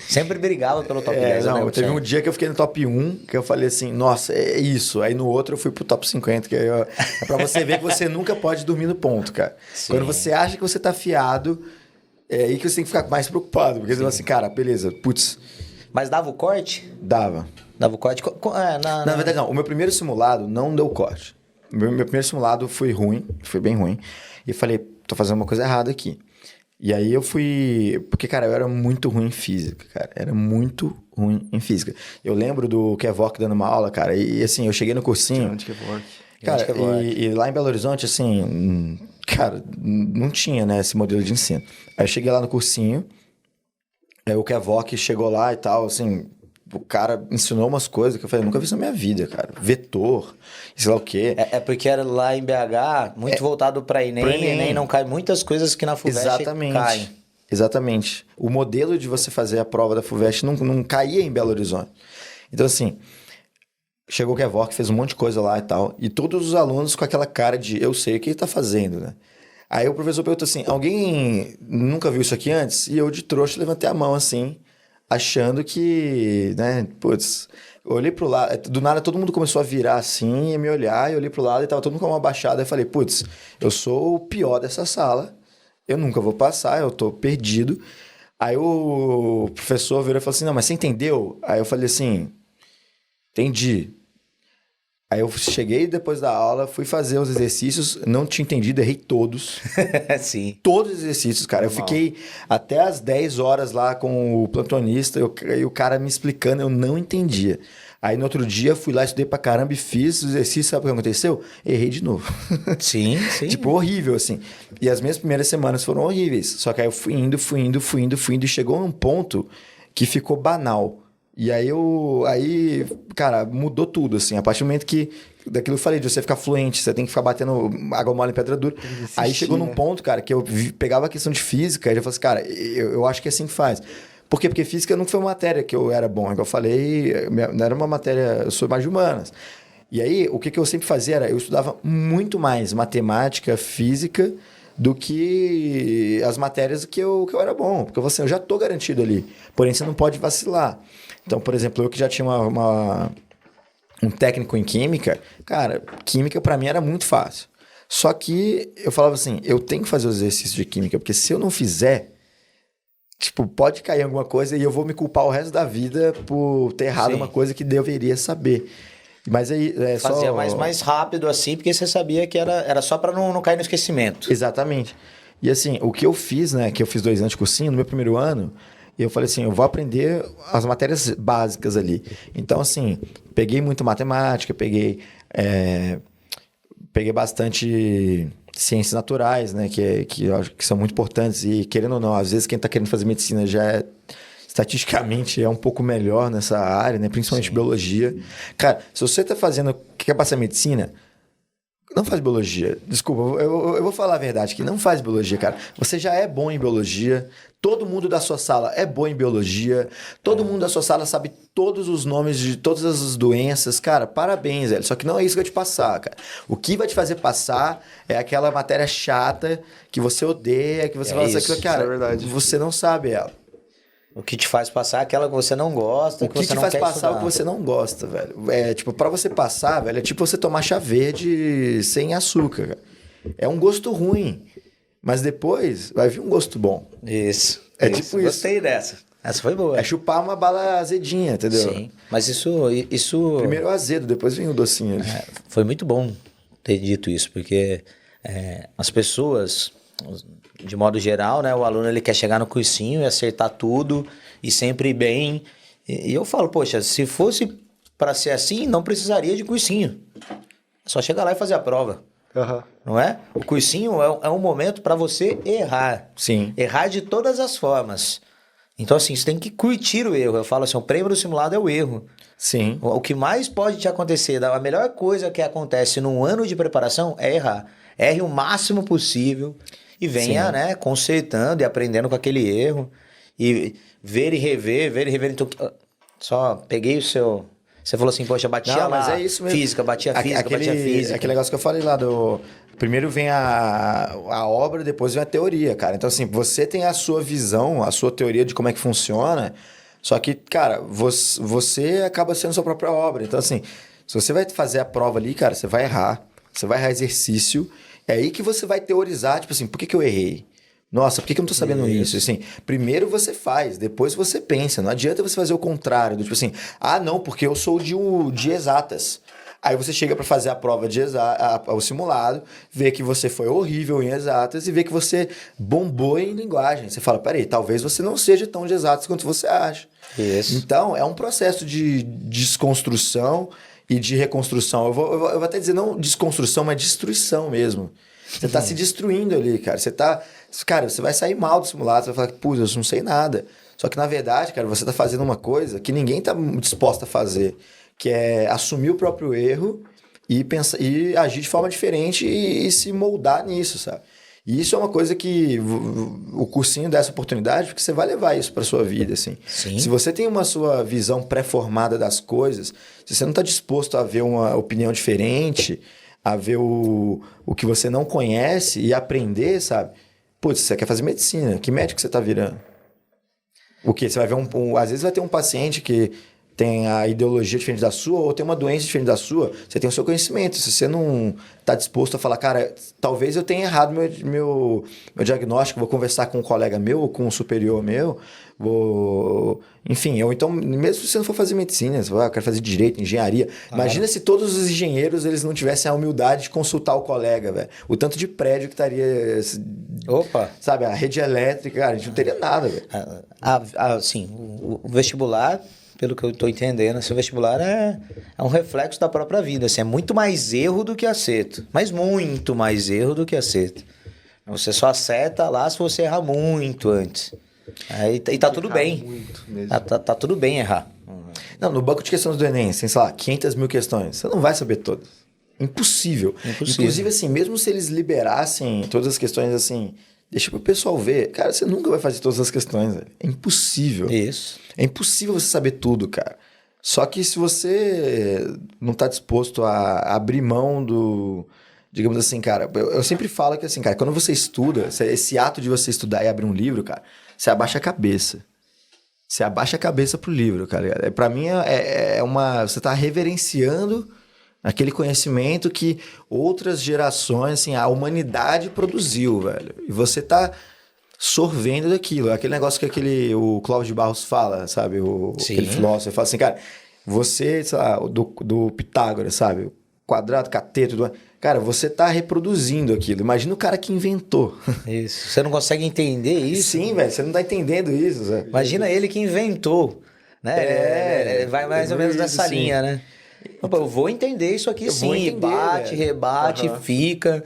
Sempre brigava pelo top 10, não, né? teve um dia que eu fiquei no top 1, que eu falei assim, nossa, é isso. Aí no outro eu fui pro top 50, que é pra você ver que você nunca pode dormir no ponto, cara. Sim. Quando você acha que você tá afiado, é aí que você tem que ficar mais preocupado. Porque você fala assim, cara, beleza, putz. Mas dava o corte? Dava. Dava o corte? Na verdade, não. O meu primeiro simulado não deu corte. Meu primeiro simulado foi ruim, foi bem ruim. E eu falei, tô fazendo uma coisa errada aqui. E aí eu fui... Porque, cara, eu era muito ruim em física, cara. Era muito ruim em física. Eu lembro do Kevork dando uma aula, cara. E assim, eu cheguei no cursinho... Cara, e lá em Belo Horizonte, assim... Cara, não tinha, né, esse modelo de ensino. Aí eu cheguei lá no cursinho. Aí o Kevork chegou lá e tal, assim... O cara ensinou umas coisas que eu falei, nunca vi isso na minha vida, cara. Vetor, sei lá o quê. É porque era lá em BH, muito voltado para Enem, Enem não cai muitas coisas que na FUVEST caem. Exatamente. O modelo de você fazer a prova da FUVEST não caía em Belo Horizonte. Então, assim, chegou o Kevork, fez um monte de coisa lá e tal, e todos os alunos com aquela cara de, eu sei o que ele tá fazendo, né? Aí o professor perguntou assim, alguém nunca viu isso aqui antes? E eu, de trouxa, levantei a mão, assim... Achando que, né, putz, eu olhei pro lado, do nada todo mundo começou a virar assim e me olhar, e eu olhei pro lado e tava todo mundo com uma baixada, e falei, putz, eu sou o pior dessa sala, eu nunca vou passar, eu tô perdido. Aí o professor virou e falou assim, não, mas você entendeu? Aí eu falei assim, entendi. Aí eu cheguei depois da aula, fui fazer os exercícios, não tinha entendido, errei todos. Sim. Todos os exercícios, cara. Normal. Eu fiquei até as 10 horas lá com o plantonista, e o cara me explicando, eu não entendia. Aí no outro dia, fui lá, estudei pra caramba e fiz os exercícios, sabe o que aconteceu? Errei de novo. Sim. Tipo, horrível, assim. E as minhas primeiras semanas foram horríveis. Só que aí eu fui indo, e chegou num ponto que ficou banal. E aí, cara, mudou tudo, assim. A partir do momento daquilo que eu falei, de você ficar fluente, você tem que ficar batendo água mole em pedra dura. Aí chegou num ponto, cara, que eu pegava a questão de física e já falei assim, cara, eu acho que é assim que faz. Por quê? Porque física não foi uma matéria que eu era bom. Igual eu falei, não era uma matéria, eu sou mais de humanas. E aí, o que eu sempre fazia era, eu estudava muito mais matemática, física, do que as matérias que eu era bom. Porque eu já tô garantido ali. Porém, você não pode vacilar. Então, por exemplo, eu que já tinha um técnico em química, cara, química pra mim era muito fácil. Só que eu falava assim, eu tenho que fazer os exercícios de química, porque se eu não fizer, tipo, pode cair alguma coisa e eu vou me culpar o resto da vida por ter errado Sim. uma coisa que deveria saber. Mas aí é Fazia só... mais rápido assim, porque você sabia que era só pra não cair no esquecimento. Exatamente. E assim, o que eu fiz, né, que eu fiz 2 anos de cursinho, no meu primeiro ano, eu falei assim, eu vou aprender as matérias básicas ali. Então, assim, peguei muito matemática, peguei bastante ciências naturais, né, que eu acho que são muito importantes. E, querendo ou não, às vezes quem está querendo fazer medicina já estatisticamente é um pouco melhor nessa área, né, principalmente biologia. Cara, se você está fazendo, quer passar medicina, não faz biologia. Desculpa, eu vou falar a verdade aqui. Não faz biologia, cara. Você já é bom em biologia. Todo mundo da sua sala é bom em biologia. Todo mundo da sua sala sabe todos os nomes de todas as doenças. Cara, parabéns, velho. Só que não é isso que vai te passar, cara. O que vai te fazer passar é aquela matéria chata que você odeia, que você fala assim, isso, cara, isso é verdade. você não sabe ela. O que te faz passar é aquela que você não gosta, O que você te não faz quer passar estudar. o que você não gosta, velho? É, tipo, pra você passar, velho, é tipo você tomar chá verde sem açúcar, cara. É um gosto ruim, mas depois vai vir um gosto bom. Isso. É tipo isso. Gostei dessa. Essa foi boa. É chupar uma bala azedinha, entendeu? Sim. Mas isso Primeiro o azedo, depois vem o docinho ali. foi muito bom ter dito isso, porque as pessoas, de modo geral, né, o aluno ele quer chegar no cursinho e acertar tudo e sempre ir bem. E eu falo, poxa, se fosse para ser assim, não precisaria de cursinho. É só chegar lá e fazer a prova. Aham. Não é? O cursinho é um momento para você errar. Sim. Errar de todas as formas. Então, assim, você tem que curtir o erro. Eu falo assim, o prêmio do simulado é o erro. Sim. O que mais pode te acontecer, a melhor coisa que acontece num ano de preparação é errar. Erre o máximo possível e venha, Sim. né, consertando e aprendendo com aquele erro. E ver e rever. Então, só peguei o seu... Você falou assim, poxa, batia Não, lá mas é isso mesmo. física, batia física. Aquele negócio que eu falei lá do... Primeiro vem a obra, depois vem a teoria, cara. Então, assim, você tem a sua visão, a sua teoria de como é que funciona, só que, cara, você acaba sendo sua própria obra. Então, assim, se você vai fazer a prova ali, cara, você vai errar exercício, é aí que você vai teorizar, tipo assim, por que eu errei? Nossa, por que eu não tô sabendo isso? Assim, primeiro você faz, depois você pensa. Não adianta você fazer o contrário, do tipo assim, não, porque eu sou de exatas. Aí você chega para fazer a prova o simulado, vê que você foi horrível em exatas e vê que você bombou em linguagem. Você fala, peraí, talvez você não seja tão de exatas quanto você acha. Isso. Então, é um processo de desconstrução e de reconstrução. Eu vou até dizer, não desconstrução, mas destruição mesmo. Você tá se destruindo ali, cara. Cara, você vai sair mal do simulado, você vai falar, putz, eu não sei nada. Só que, na verdade, cara, você tá fazendo uma coisa que ninguém tá disposto a fazer, que é assumir o próprio erro e agir de forma diferente e se moldar nisso, sabe? E isso é uma coisa que o cursinho dá essa oportunidade, porque você vai levar isso para sua vida, assim. Sim. Se você tem uma sua visão pré-formada das coisas, se você não está disposto a ver uma opinião diferente, a ver o que você não conhece e aprender, sabe? Putz, você quer fazer medicina, que médico você está virando? O quê? Você vai ver às vezes vai ter um paciente que tem a ideologia diferente da sua ou tem uma doença diferente da sua, você tem o seu conhecimento. Se você não está disposto a falar, cara, talvez eu tenha errado meu diagnóstico, vou conversar com um colega meu ou com um superior meu, enfim, ou então, mesmo se você não for fazer medicina, você vai, eu quero fazer direito, engenharia. Imagina se todos os engenheiros eles não tivessem a humildade de consultar o colega, velho. O tanto de prédio que estaria... Opa! Sabe, a rede elétrica, cara, a gente não teria nada, velho. Assim, o vestibular, pelo que eu estou entendendo, esse vestibular é um reflexo da própria vida. Assim, é muito mais erro do que acerto. Mas muito mais erro do que acerto. Você só acerta lá se você errar muito antes. Aí, e tá tudo bem. Muito mesmo. Tá tudo bem errar. Não, no banco de questões do Enem, tem, sei lá, 500 mil questões. Você não vai saber todas. Impossível. Inclusive, assim, mesmo se eles liberassem todas as questões, assim, deixa pro pessoal ver. Cara, você nunca vai fazer todas as questões, velho. É impossível. Isso. É impossível você saber tudo, cara. Só que se você não tá disposto a abrir mão do... Digamos assim, cara, eu sempre falo que assim, cara, quando você estuda, esse ato de você estudar e abrir um livro, cara, você abaixa a cabeça. você abaixa a cabeça pro livro, cara. Pra mim você tá reverenciando aquele conhecimento que outras gerações, assim, a humanidade produziu, velho. E você tá sorvendo daquilo. Aquele negócio que o Clóvis de Barros fala, sabe? Aquele filósofo, ele fala assim, cara, você, sei lá, do Pitágoras, sabe? Quadrado, cateto, cara, você tá reproduzindo aquilo. Imagina o cara que inventou. Isso. Você não consegue entender isso? Sim, velho, você não tá entendendo isso, Zé. Imagina ele que inventou, né? Ele vai mais ou menos nessa sim. linha, né? Opa, eu vou entender isso aqui vou sim. entender, Bate, velho. rebate, fica.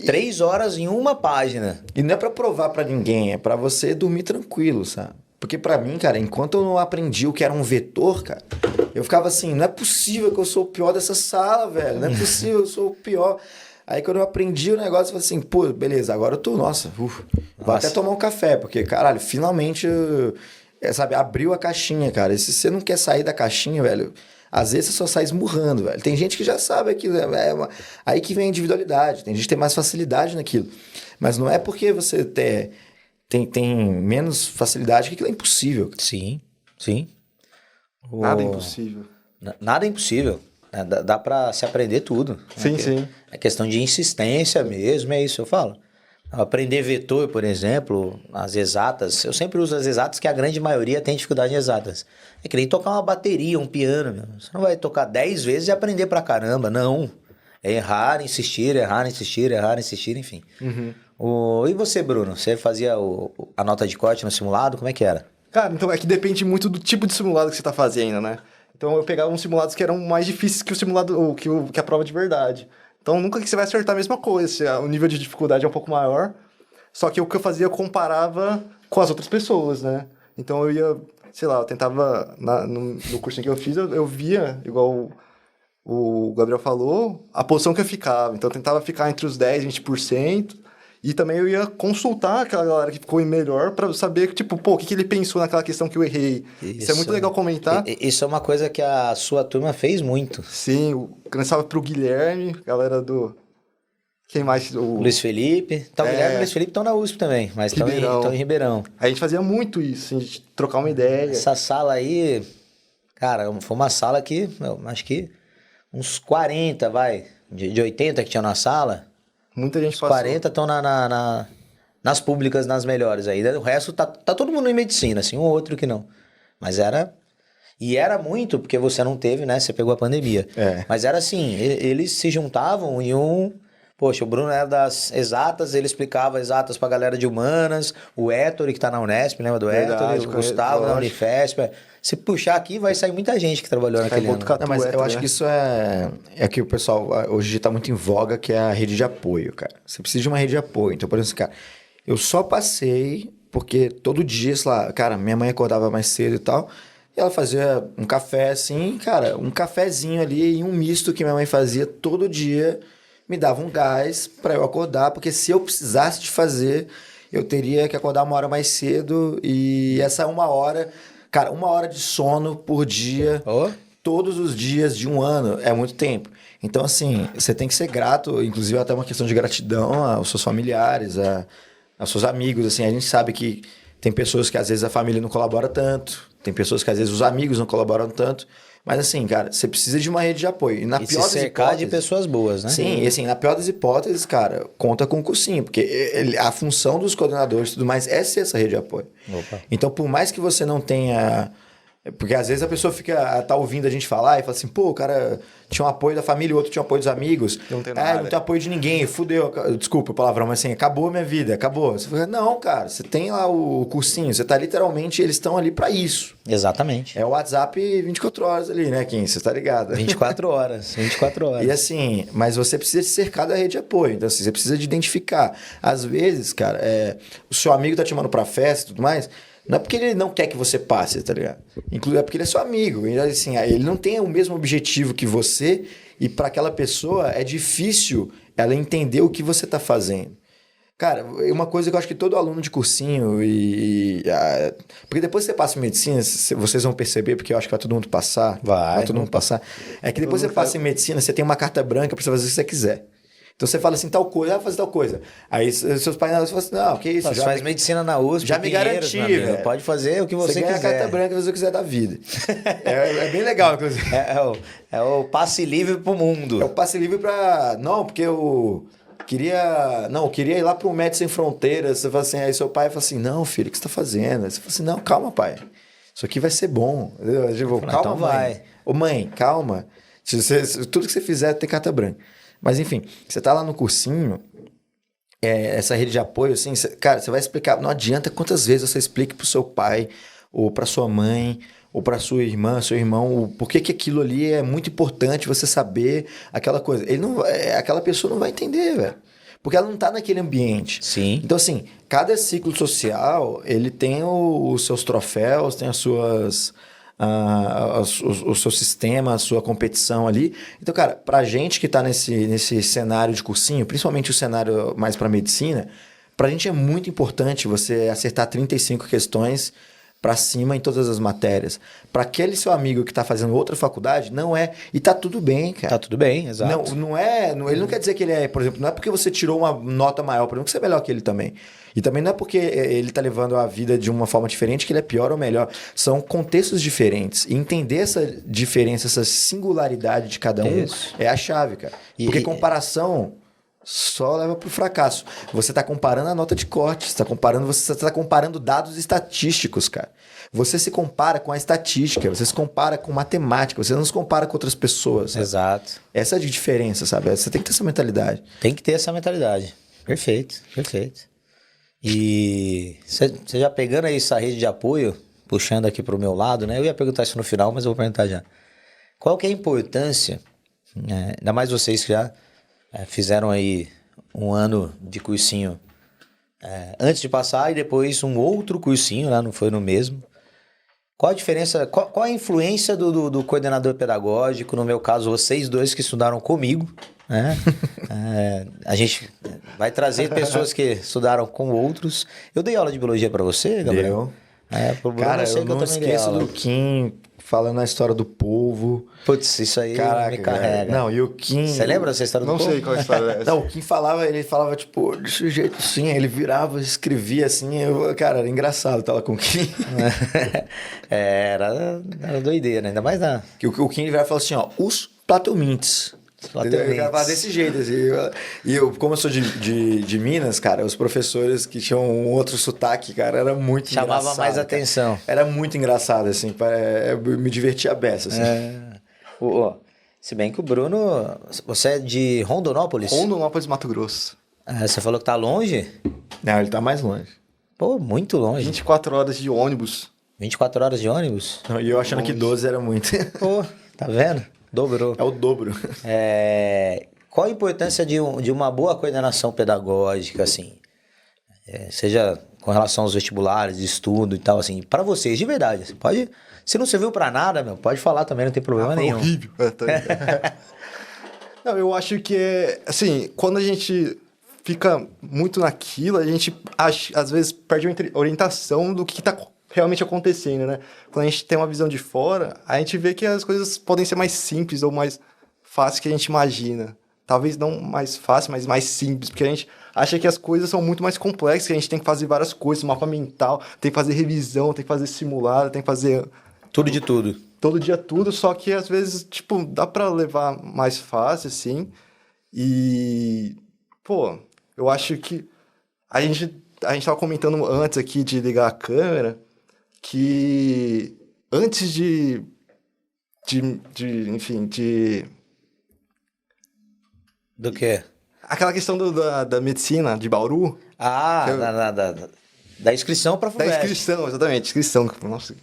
3 horas em uma página. E não é pra provar pra ninguém, é pra você dormir tranquilo, sabe? Porque pra mim, cara, enquanto eu não aprendi o que era um vetor, cara, eu ficava assim, não é possível que eu sou o pior dessa sala, velho. Não é possível, eu sou o pior. Aí quando eu aprendi o negócio, eu falei assim, pô, beleza, agora eu tô, vou até tomar um café, porque, caralho, finalmente, sabe, abriu a caixinha, cara. E se você não quer sair da caixinha, velho, às vezes você só sai esmurrando, velho. Tem gente que já sabe aquilo, aí que vem a individualidade, tem gente que tem mais facilidade naquilo. Mas não é porque você tem menos facilidade que aquilo é impossível. Sim, sim. Nada é impossível. Nada é impossível. Dá pra se aprender tudo. Sim, sim. É questão de insistência mesmo, é isso que eu falo. Aprender vetor, por exemplo, as exatas. Eu sempre uso as exatas, que a grande maioria tem dificuldade em exatas. É que nem tocar uma bateria, um piano. Meu. Você não vai tocar 10 vezes e aprender pra caramba, não. É errar, insistir, errar, insistir, errar, insistir, enfim. E você, Bruno? Você fazia a nota de corte no simulado? Como é que era? Cara, então é que depende muito do tipo de simulado que você tá fazendo, né? Então eu pegava uns simulados que eram mais difíceis que o simulado, ou que a prova de verdade. Então nunca que você vai acertar a mesma coisa, o nível de dificuldade é um pouco maior. Só que o que eu fazia, eu comparava com as outras pessoas, né? Então eu ia, sei lá, eu tentava, no cursinho que eu fiz, eu via, igual o Gabriel falou, a posição que eu ficava. Então eu tentava ficar entre os 10% e 20%. E também eu ia consultar aquela galera que ficou em melhor pra saber, tipo, pô, o que ele pensou naquela questão que eu errei. Isso é muito legal comentar. Isso é uma coisa que a sua turma fez muito. Sim, começava pro Guilherme, galera do... Quem mais? O Luiz Felipe. Então, o Guilherme e o Luiz Felipe estão na USP também, mas estão em Ribeirão. A gente fazia muito isso, a gente trocar uma ideia. Essa sala aí, cara, foi uma sala que, acho que uns 40, de 80 que tinha na sala. Muita gente passou. 40 estão nas públicas, nas melhores aí. O resto tá todo mundo em medicina, assim, um ou outro que não. Mas era... E era muito, porque você não teve, né? Você pegou a pandemia. Mas era assim, eles se juntavam e Poxa, o Bruno era das exatas, ele explicava exatas pra galera de humanas. O Héctor, que tá na Unesp, lembra do Héctor? O Gustavo na Unifesp. Se puxar aqui, vai sair muita gente que trabalhou naquele ano. Não, mas eu acho que isso é que o pessoal hoje tá muito em voga, que é a rede de apoio, cara. Você precisa de uma rede de apoio. Então, por exemplo, cara, eu só passei porque todo dia, sei lá, cara, minha mãe acordava mais cedo e tal, e ela fazia um café assim, cara, um cafezinho ali e um misto que minha mãe fazia todo dia, me dava um gás pra eu acordar, porque se eu precisasse de fazer, eu teria que acordar 1 hora mais cedo, e essa 1 hora... Cara, 1 hora de sono por dia, todos os dias de 1 ano, é muito tempo. Então, assim, você tem que ser grato, inclusive até uma questão de gratidão aos seus familiares, aos seus amigos. Assim, a gente sabe que tem pessoas que às vezes a família não colabora tanto, tem pessoas que às vezes os amigos não colaboram tanto. Mas assim, cara, você precisa de uma rede de apoio. E na pior das hipóteses, de pessoas boas, né? Sim, e assim, na pior das hipóteses, cara, conta com o cursinho. Porque a função dos coordenadores e tudo mais é ser essa rede de apoio. Opa. Então, por mais que você não tenha... Porque às vezes a pessoa tá ouvindo a gente falar e fala assim, pô, o cara tinha um apoio da família, o outro tinha um apoio dos amigos. Não tem nada. Não tem apoio de ninguém, fudeu. Desculpa o palavrão, mas assim, acabou a minha vida, acabou. Você fala, não, cara, você tem lá o cursinho, você tá literalmente, eles estão ali pra isso. Exatamente. É o WhatsApp 24 horas ali, né, Kim? Você tá ligado? 24 horas. E assim, mas você precisa de cercar da rede de apoio. Então, assim, você precisa de identificar. Às vezes, cara, o seu amigo tá te chamando pra festa e tudo mais... Não é porque ele não quer que você passe, tá ligado? Inclusive é porque ele é seu amigo. E, assim, ele não tem o mesmo objetivo que você, e para aquela pessoa é difícil ela entender o que você tá fazendo. Cara, uma coisa que eu acho que todo aluno de cursinho porque depois que você passa em medicina, vocês vão perceber, porque eu acho que vai todo mundo passar. Vai todo mundo passar. É que depois você passa em medicina, você tem uma carta branca para você fazer o que você quiser. Então você fala assim, tal coisa, vai fazer tal coisa. Aí seus pais falam assim, não, que isso? Você faz medicina na USP, já me Pinheiros, garanti, meu amigo. velho. Pode fazer o que você ganha quiser. a carta branca, fazer o que quiser da vida. É bem legal, inclusive. É o passe livre pro mundo. É o passe livre pra... Não, porque eu queria ir lá pro Médicos Sem Fronteiras. Você fala assim, aí seu pai fala assim, não, filho, o que você tá fazendo? Aí você fala assim, não, calma, pai. Isso aqui vai ser bom. Tipo, calma, então mãe. vai. Ô, mãe, calma. Tudo que você fizer tem carta branca. Mas, enfim, você tá lá no cursinho, essa rede de apoio, assim, cara, você vai explicar. Não adianta quantas vezes você explique pro seu pai, ou pra sua mãe, ou pra sua irmã, seu irmão, o porquê que aquilo ali é muito importante você saber aquela coisa. Aquela pessoa não vai entender, velho. Porque ela não tá naquele ambiente. Sim. Então, assim, cada ciclo social, ele tem os seus troféus, tem as suas... o seu sistema, a sua competição ali. Então, cara, pra gente que tá nesse cenário de cursinho, principalmente o cenário mais pra medicina, pra gente é muito importante você acertar 35 questões pra cima em todas as matérias. Pra aquele seu amigo que tá fazendo outra faculdade, não é. E tá tudo bem, cara. Tá tudo bem, exato. Ele não quer dizer que ele é, por exemplo, não é porque você tirou uma nota maior, por exemplo, que você é melhor que ele também. E também não é porque ele tá levando a vida de uma forma diferente que ele é pior ou melhor. São contextos diferentes. E entender essa diferença, essa singularidade de cada um é a chave, cara. Porque comparação só leva pro fracasso. Você tá comparando a nota de corte, você tá comparando dados estatísticos, cara. Você se compara com a estatística, você se compara com matemática, você não se compara com outras pessoas. Sabe? Exato. Essa é a diferença, sabe? Você tem que ter essa mentalidade. Tem que ter essa mentalidade. Perfeito, perfeito. E você já pegando aí essa rede de apoio, puxando aqui pro meu lado, né? Eu ia perguntar isso no final, mas eu vou perguntar já. Qual que é a importância, ainda mais vocês que já fizeram aí um ano de cursinho antes de passar e depois um outro cursinho, né? Não foi no mesmo. Qual a diferença, qual a influência do coordenador pedagógico, no meu caso, vocês dois que estudaram comigo, né? A gente vai trazer pessoas que estudaram com outros. Eu dei aula de biologia para você, Gabriel? Cara, eu não esqueço do Kim falando a história do polvo. Putz, isso aí me carrega. Não, e o Kim... Você lembra dessa história do polvo? Não sei qual história é essa. Não, o Kim ele falava tipo, desse jeito assim, ele virava, escrevia assim, cara, era engraçado estar lá com o Kim. Era doideira, ainda mais na... Que o Kim virava e falava assim, ó, os platomintes. Ele gravava desse jeito, assim. E como eu sou de Minas, cara, os professores que tinham um outro sotaque, cara, era muito engraçado. Chamava mais atenção. Era muito engraçado, assim, eu me divertia a beça, assim. Se bem que o Bruno, você é de Rondonópolis? Rondonópolis, Mato Grosso. Você falou que tá longe? Não, ele tá mais longe. Pô, muito longe. 24 horas de ônibus. 24 horas de ônibus? Não, e eu achando que 12 era muito. Pô, tá vendo? Dobrou. É o dobro. Qual a importância de uma boa coordenação pedagógica, assim? Seja com relação aos vestibulares, de estudo e tal, assim, para vocês, de verdade. Você pode, se não serviu para nada, pode falar também, não tem problema nenhum. Horrível. Não, eu acho que assim, quando a gente fica muito naquilo, a gente às vezes perde a orientação do que tá realmente acontecendo, né? Quando a gente tem uma visão de fora, a gente vê que as coisas podem ser mais simples ou mais fáceis que a gente imagina. Talvez não mais fácil, mas mais simples, porque a gente acha que as coisas são muito mais complexas, que a gente tem que fazer várias coisas, mapa mental, tem que fazer revisão, tem que fazer simulado, tem que fazer... Tudo de tudo. Todo dia tudo, só que às vezes, tipo, dá pra levar mais fácil, assim, e... Pô, eu acho que a gente tava comentando antes aqui de ligar a câmera, que antes enfim, Do quê? aquela questão da medicina de Bauru. Da inscrição pra Da FUVEST. inscrição, exatamente, inscrição. Nossa.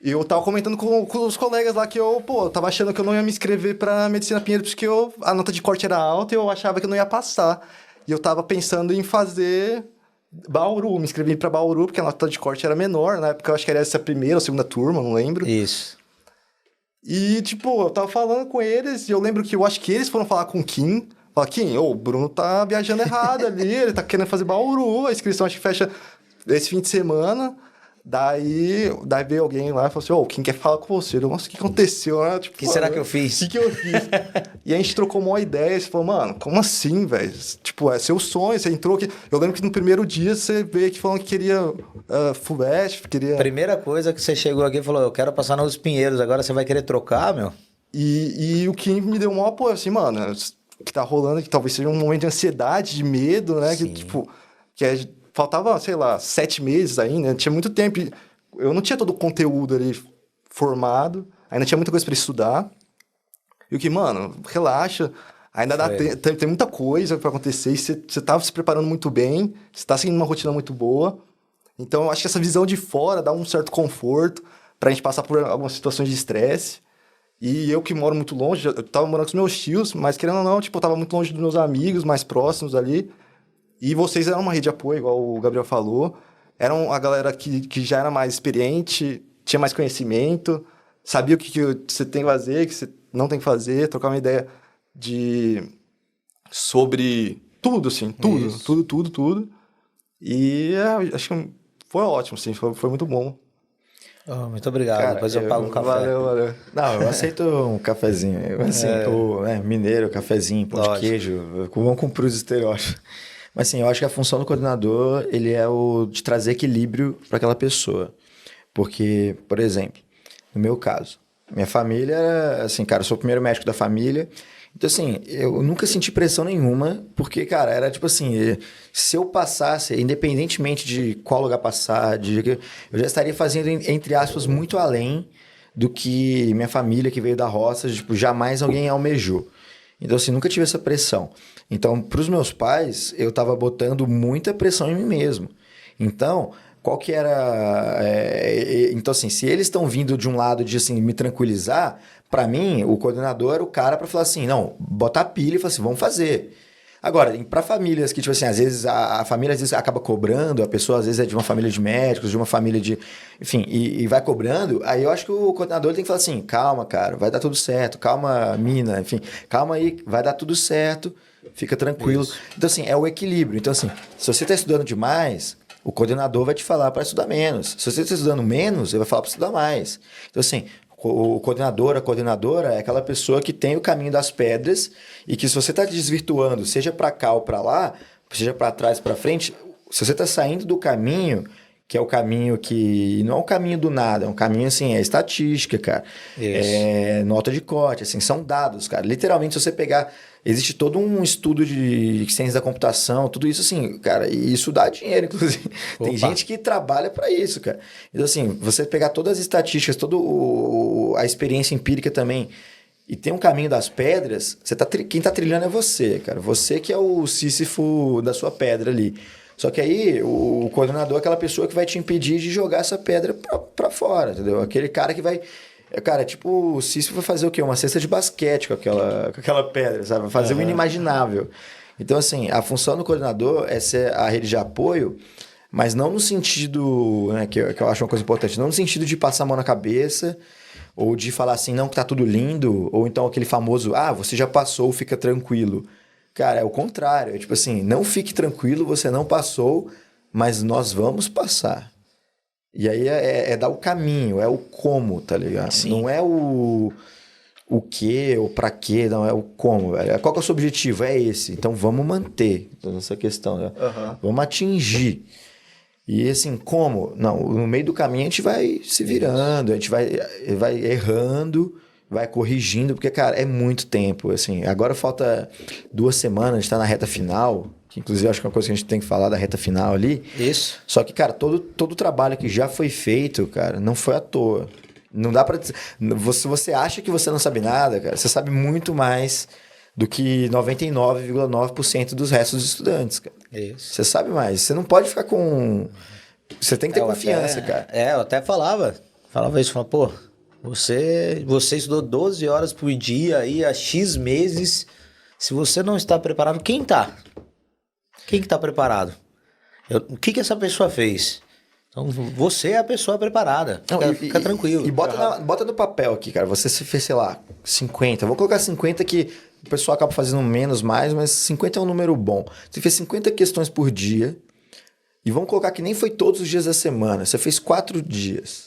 E eu tava comentando com os colegas lá que eu tava achando que eu não ia me inscrever pra medicina Pinheiros porque a nota de corte era alta e eu achava que eu não ia passar. E eu tava pensando em fazer Bauru, me inscrevi pra Bauru porque a nota de corte era menor, na época eu acho que era essa primeira ou segunda turma, não lembro. Isso. E, tipo, eu tava falando com eles e eu lembro que eu acho que eles foram falar com o Kim. Falaram, Kim, o Bruno tá viajando errado ali, ele tá querendo fazer Bauru, a inscrição acho que fecha esse fim de semana. Daí veio alguém lá e falou assim, ô, quem quer falar com você? Eu, nossa, o que aconteceu? Tipo, O que será que eu fiz? O que eu fiz? E a gente trocou uma ideia, você falou, mano, como assim, velho? Tipo, é seu sonho, você entrou aqui. Eu lembro que no primeiro dia você veio aqui falando que queria FUVEST, queria... Primeira coisa que você chegou aqui e falou, eu quero passar nos Pinheiros, agora você vai querer trocar, meu? E o que me deu um maior apoio, assim, mano, o que tá rolando, que talvez seja um momento de ansiedade, de medo, né? Sim. Que, tipo, faltava, sei lá, 7 meses ainda, tinha muito tempo. Eu não tinha todo o conteúdo ali formado, ainda tinha muita coisa para estudar. E o que, mano, relaxa, ainda tem muita coisa para acontecer, e você tava se preparando muito bem, você tá seguindo uma rotina muito boa. Então, eu acho que essa visão de fora dá um certo conforto pra gente passar por algumas situações de estresse. E eu que moro muito longe, eu tava morando com os meus tios, mas querendo ou não, tipo, eu tava muito longe dos meus amigos mais próximos ali. E vocês eram uma rede de apoio, igual o Gabriel falou. Eram a galera que já era mais experiente, tinha mais conhecimento, sabia o que você tem que fazer, o que você não tem que fazer, trocar uma ideia sobre tudo, assim, tudo. E acho que foi ótimo, assim, foi muito bom. Oh, muito obrigado, Cara, depois eu pago um café. Valeu. Não, eu aceito um cafezinho. Assim, mineiro, cafezinho, pão de queijo. Vamos cumprir os estereótipos. Mas assim, eu acho que a função do coordenador, ele é o de trazer equilíbrio para aquela pessoa. Porque, por exemplo, no meu caso, minha família, assim, cara, eu sou o primeiro médico da família. Então, assim, eu nunca senti pressão nenhuma, porque, cara, era tipo assim, se eu passasse, independentemente de qual lugar passar, eu já estaria fazendo, entre aspas, muito além do que minha família que veio da roça, tipo, jamais alguém almejou. Então, assim, nunca tive essa pressão. Então, para os meus pais, eu estava botando muita pressão em mim mesmo. Então, qual que era... Então, assim, se eles estão vindo de um lado de, assim, me tranquilizar, para mim, o coordenador era o cara para falar assim, não, botar a pilha e falar assim, vamos fazer. Agora, para famílias que, tipo assim, às vezes a família às vezes acaba cobrando, a pessoa às vezes é de uma família de médicos, de uma família de... Enfim, e vai cobrando, aí eu acho que o coordenador tem que falar assim, calma, cara, vai dar tudo certo, calma, mina, enfim, calma aí, vai dar tudo certo, fica tranquilo. Isso. Então, assim, é o equilíbrio. Então, assim, se você está estudando demais, o coordenador vai te falar para estudar menos. Se você está estudando menos, ele vai falar para estudar mais. Então, assim... O coordenador, a coordenadora é aquela pessoa que tem o caminho das pedras e que se você está desvirtuando, seja para cá ou para lá, seja para trás, para frente, se você está saindo do caminho, que é o caminho que não é um caminho do nada, é um caminho assim, é estatística, cara. Isso. É nota de corte, assim, são dados, cara. Literalmente, se você pegar... Existe todo um estudo de ciência da computação, tudo isso assim, cara, e isso dá dinheiro, inclusive. Opa. Tem gente que trabalha para isso, cara. Então, assim, você pegar todas as estatísticas, toda a experiência empírica também, e tem um caminho das pedras, quem tá trilhando é você, cara. Você que é o Sísifo da sua pedra ali. Só que aí, o coordenador é aquela pessoa que vai te impedir de jogar essa pedra para fora, entendeu? Aquele cara que vai... Cara, tipo, o Sísifo vai fazer o quê? Uma cesta de basquete com aquela pedra, sabe? Vai fazer o inimaginável. Então, assim, a função do coordenador é ser a rede de apoio, mas não no sentido, né, que eu acho uma coisa importante, não no sentido de passar a mão na cabeça, ou de falar assim, não, que tá tudo lindo, ou então aquele famoso, você já passou, fica tranquilo. Cara, é o contrário. É tipo assim, não fique tranquilo, você não passou, mas nós vamos passar. E aí é dar o caminho, é o como, tá ligado? Sim. Não é o que ou pra quê, não, é o como, velho. Qual que é o seu objetivo? É esse. Então vamos manter essa questão, né? Vamos atingir. E assim, como? Não, no meio do caminho a gente vai se virando, a gente vai errando, vai corrigindo, porque, cara, é muito tempo, assim. Agora falta 2 semanas, a gente tá na reta final, que inclusive acho que é uma coisa que a gente tem que falar da reta final ali. Isso. Só que, cara, todo o trabalho que já foi feito, cara, não foi à toa. Não dá pra... Você acha que você não sabe nada, cara, você sabe muito mais do que 99,9% dos restos dos estudantes, cara. Isso. Você sabe mais. Você não pode ficar com... Você tem que ter confiança, cara. Eu até falava isso, falava, pô, você estudou 12 horas por dia aí há X meses, se você não está preparado, quem tá? Quem que tá preparado? O que essa pessoa fez? Então, você é a pessoa preparada. Fica tranquilo. E bota no papel aqui, cara. Você se fez, sei lá, 50. Vou colocar 50 que o pessoal acaba fazendo menos, mais, mas 50 é um número bom. Você fez 50 questões por dia E vamos colocar que nem foi todos os dias da semana. Você fez 4 dias.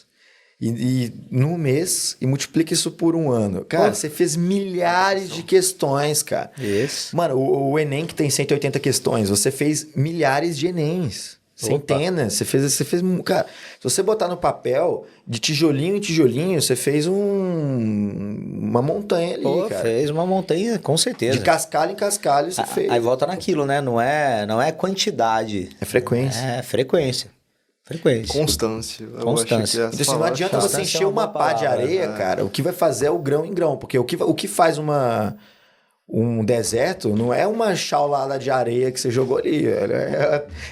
E num mês, e multiplica isso por um ano. Cara, você fez milhares de questões, cara. Isso. Mano, o Enem que tem 180 questões, você fez milhares de Enems. Centenas. Você fez. Cara, se você botar no papel, de tijolinho em tijolinho, você fez uma montanha ali, Pô, cara. fez uma montanha, com certeza. De cascalho em cascalho, você fez. Aí volta naquilo, né? Não é quantidade. É frequência. É frequência. Frequência. Constância. Eu Constância. acho que Então, assim, não adianta você constância encher é uma uma boa pá de palavra, areia, cara. O que vai fazer é o grão em grão. Porque o que faz um deserto não é uma chaulada de areia que você jogou ali.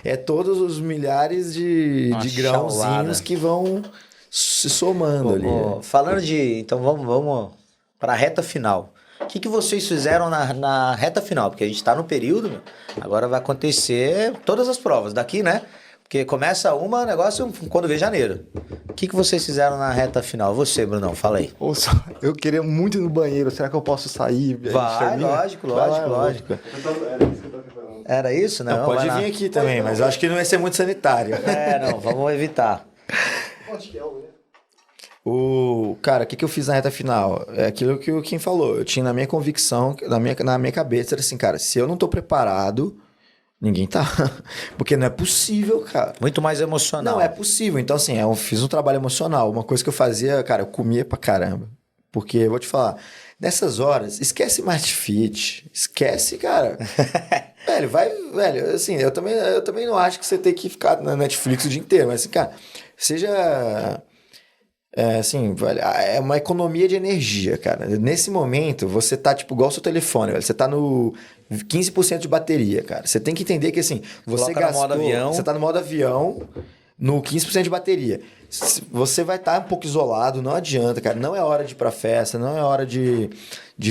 É todos os milhares de grãozinhos chaulada. que vão se somando ali. Falando de... Então vamos para a reta final. O que vocês fizeram na reta final? Porque a gente está no período, meu. Agora vai acontecer todas as provas daqui, né? Porque começa negócio quando vê janeiro. O que vocês fizeram na reta final? Você, Brunão, fala aí. Ouça, eu queria muito ir no banheiro. Será que eu posso sair? Vai, lógico. Era isso, né? Não, pode vir aqui também, mas eu acho que não vai ser muito sanitário. Não, vamos evitar. Cara, o que eu fiz na reta final? É aquilo que o Kim falou. Eu tinha na minha convicção, na minha cabeça, era assim, cara, se eu não tô preparado, ninguém tá. Porque não é possível, cara. Muito mais emocional. Não, é possível. Então, assim, eu fiz um trabalho emocional. Uma coisa que eu fazia, cara, eu comia pra caramba. Porque, eu vou te falar, nessas horas, esquece mais de fit. Esquece, cara. Velho, assim, eu também não acho que você tem que ficar na Netflix o dia inteiro. Mas, assim, cara, seja... assim, velho, é uma economia de energia, cara. Nesse momento, você tá, tipo, igual o seu telefone, velho. Você tá no 15% de bateria, cara. Você tem que entender que, assim, você Coloca gastou... no modo avião. Você tá no modo avião, no 15% de bateria. Você vai estar um pouco isolado, não adianta, cara. Não é hora de ir pra festa, não é hora de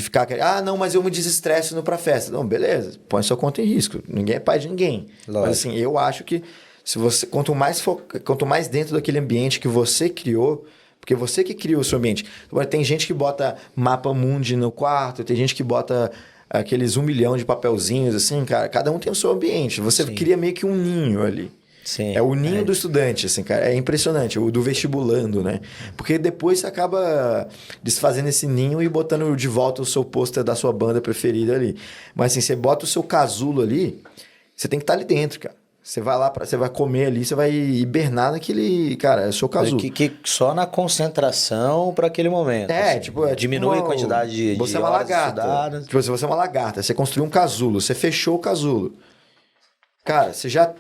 ficar... não, mas eu me desestresso indo pra festa. Não, beleza, põe sua conta em risco. Ninguém é pai de ninguém. Lógico. Mas, assim, eu acho que se você quanto mais dentro daquele ambiente que você criou... Porque você que cria o seu ambiente. Agora, tem gente que bota mapa mundi no quarto, tem gente que bota aqueles 1 milhão de papelzinhos, assim, cara. Cada um tem o seu ambiente. Você cria meio que um ninho ali. Sim. É o ninho do estudante, assim, cara. É impressionante. O do vestibulando, né? Porque depois você acaba desfazendo esse ninho e botando de volta o seu pôster da sua banda preferida ali. Mas, assim, você bota o seu casulo ali, você tem que estar ali dentro, cara. Você vai lá, você vai comer ali, você vai hibernar naquele... Cara, é o seu casulo. Que só na concentração para aquele momento. Assim, diminui a quantidade de você é uma horas lagarta. estudadas. Tipo, se você é uma lagarta, você construiu um casulo, você fechou o casulo. Cara, você já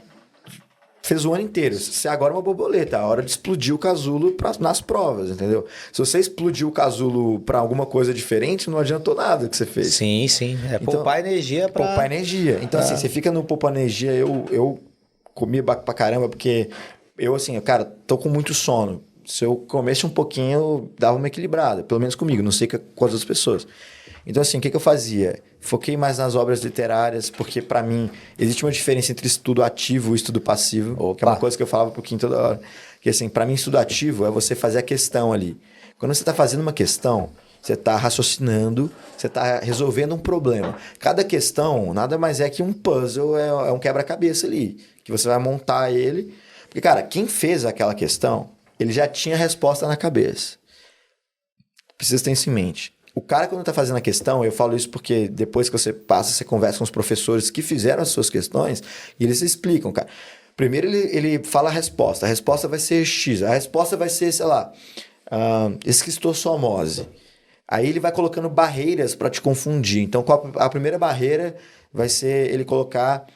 fez o ano inteiro. Você agora é uma borboleta. A hora de explodir o casulo nas provas, entendeu? Se você explodiu o casulo para alguma coisa diferente, não adiantou nada que você fez. Sim. Então, poupar energia para... Poupar energia. Então, assim, você fica no poupar energia, eu comia pra caramba, porque eu, assim, cara, tô com muito sono. Se eu comesse um pouquinho, eu dava uma equilibrada, pelo menos comigo, não sei com as outras pessoas. Então, assim, o que eu fazia? Foquei mais nas obras literárias, porque, para mim, existe uma diferença entre estudo ativo e estudo passivo, que é uma coisa que eu falava um pouquinho toda hora. Que, assim, para mim, estudo ativo é você fazer a questão ali. Quando você está fazendo uma questão, você está raciocinando, você está resolvendo um problema. Cada questão nada mais é que um puzzle, é um quebra-cabeça ali, que você vai montar ele. Porque, cara, quem fez aquela questão, ele já tinha a resposta na cabeça. Precisa ter isso em mente. O cara, quando está fazendo a questão, eu falo isso porque depois que você passa, você conversa com os professores que fizeram as suas questões e eles explicam, cara. Primeiro ele fala a resposta vai ser X, a resposta vai ser, sei lá, esquistossomose. Aí ele vai colocando barreiras para te confundir. Então, a primeira barreira vai ser ele colocar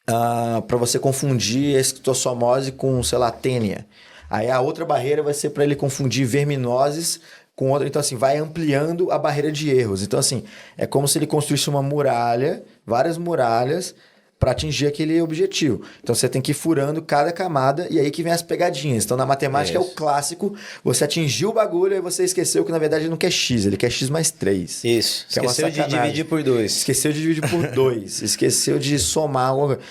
para você confundir esquistossomose com, sei lá, tênia. Aí a outra barreira vai ser para ele confundir verminoses com outra. Então, assim, vai ampliando a barreira de erros. Então, assim, é como se ele construísse uma muralha, várias muralhas, para atingir aquele objetivo. Então, você tem que ir furando cada camada e aí que vem as pegadinhas. Então, na matemática é o clássico, você atingiu o bagulho e você esqueceu que, na verdade, ele não quer X, ele quer X mais 3. Isso. Esqueceu de dividir por 2. Esqueceu de dividir por 2. Esqueceu de somar alguma coisa.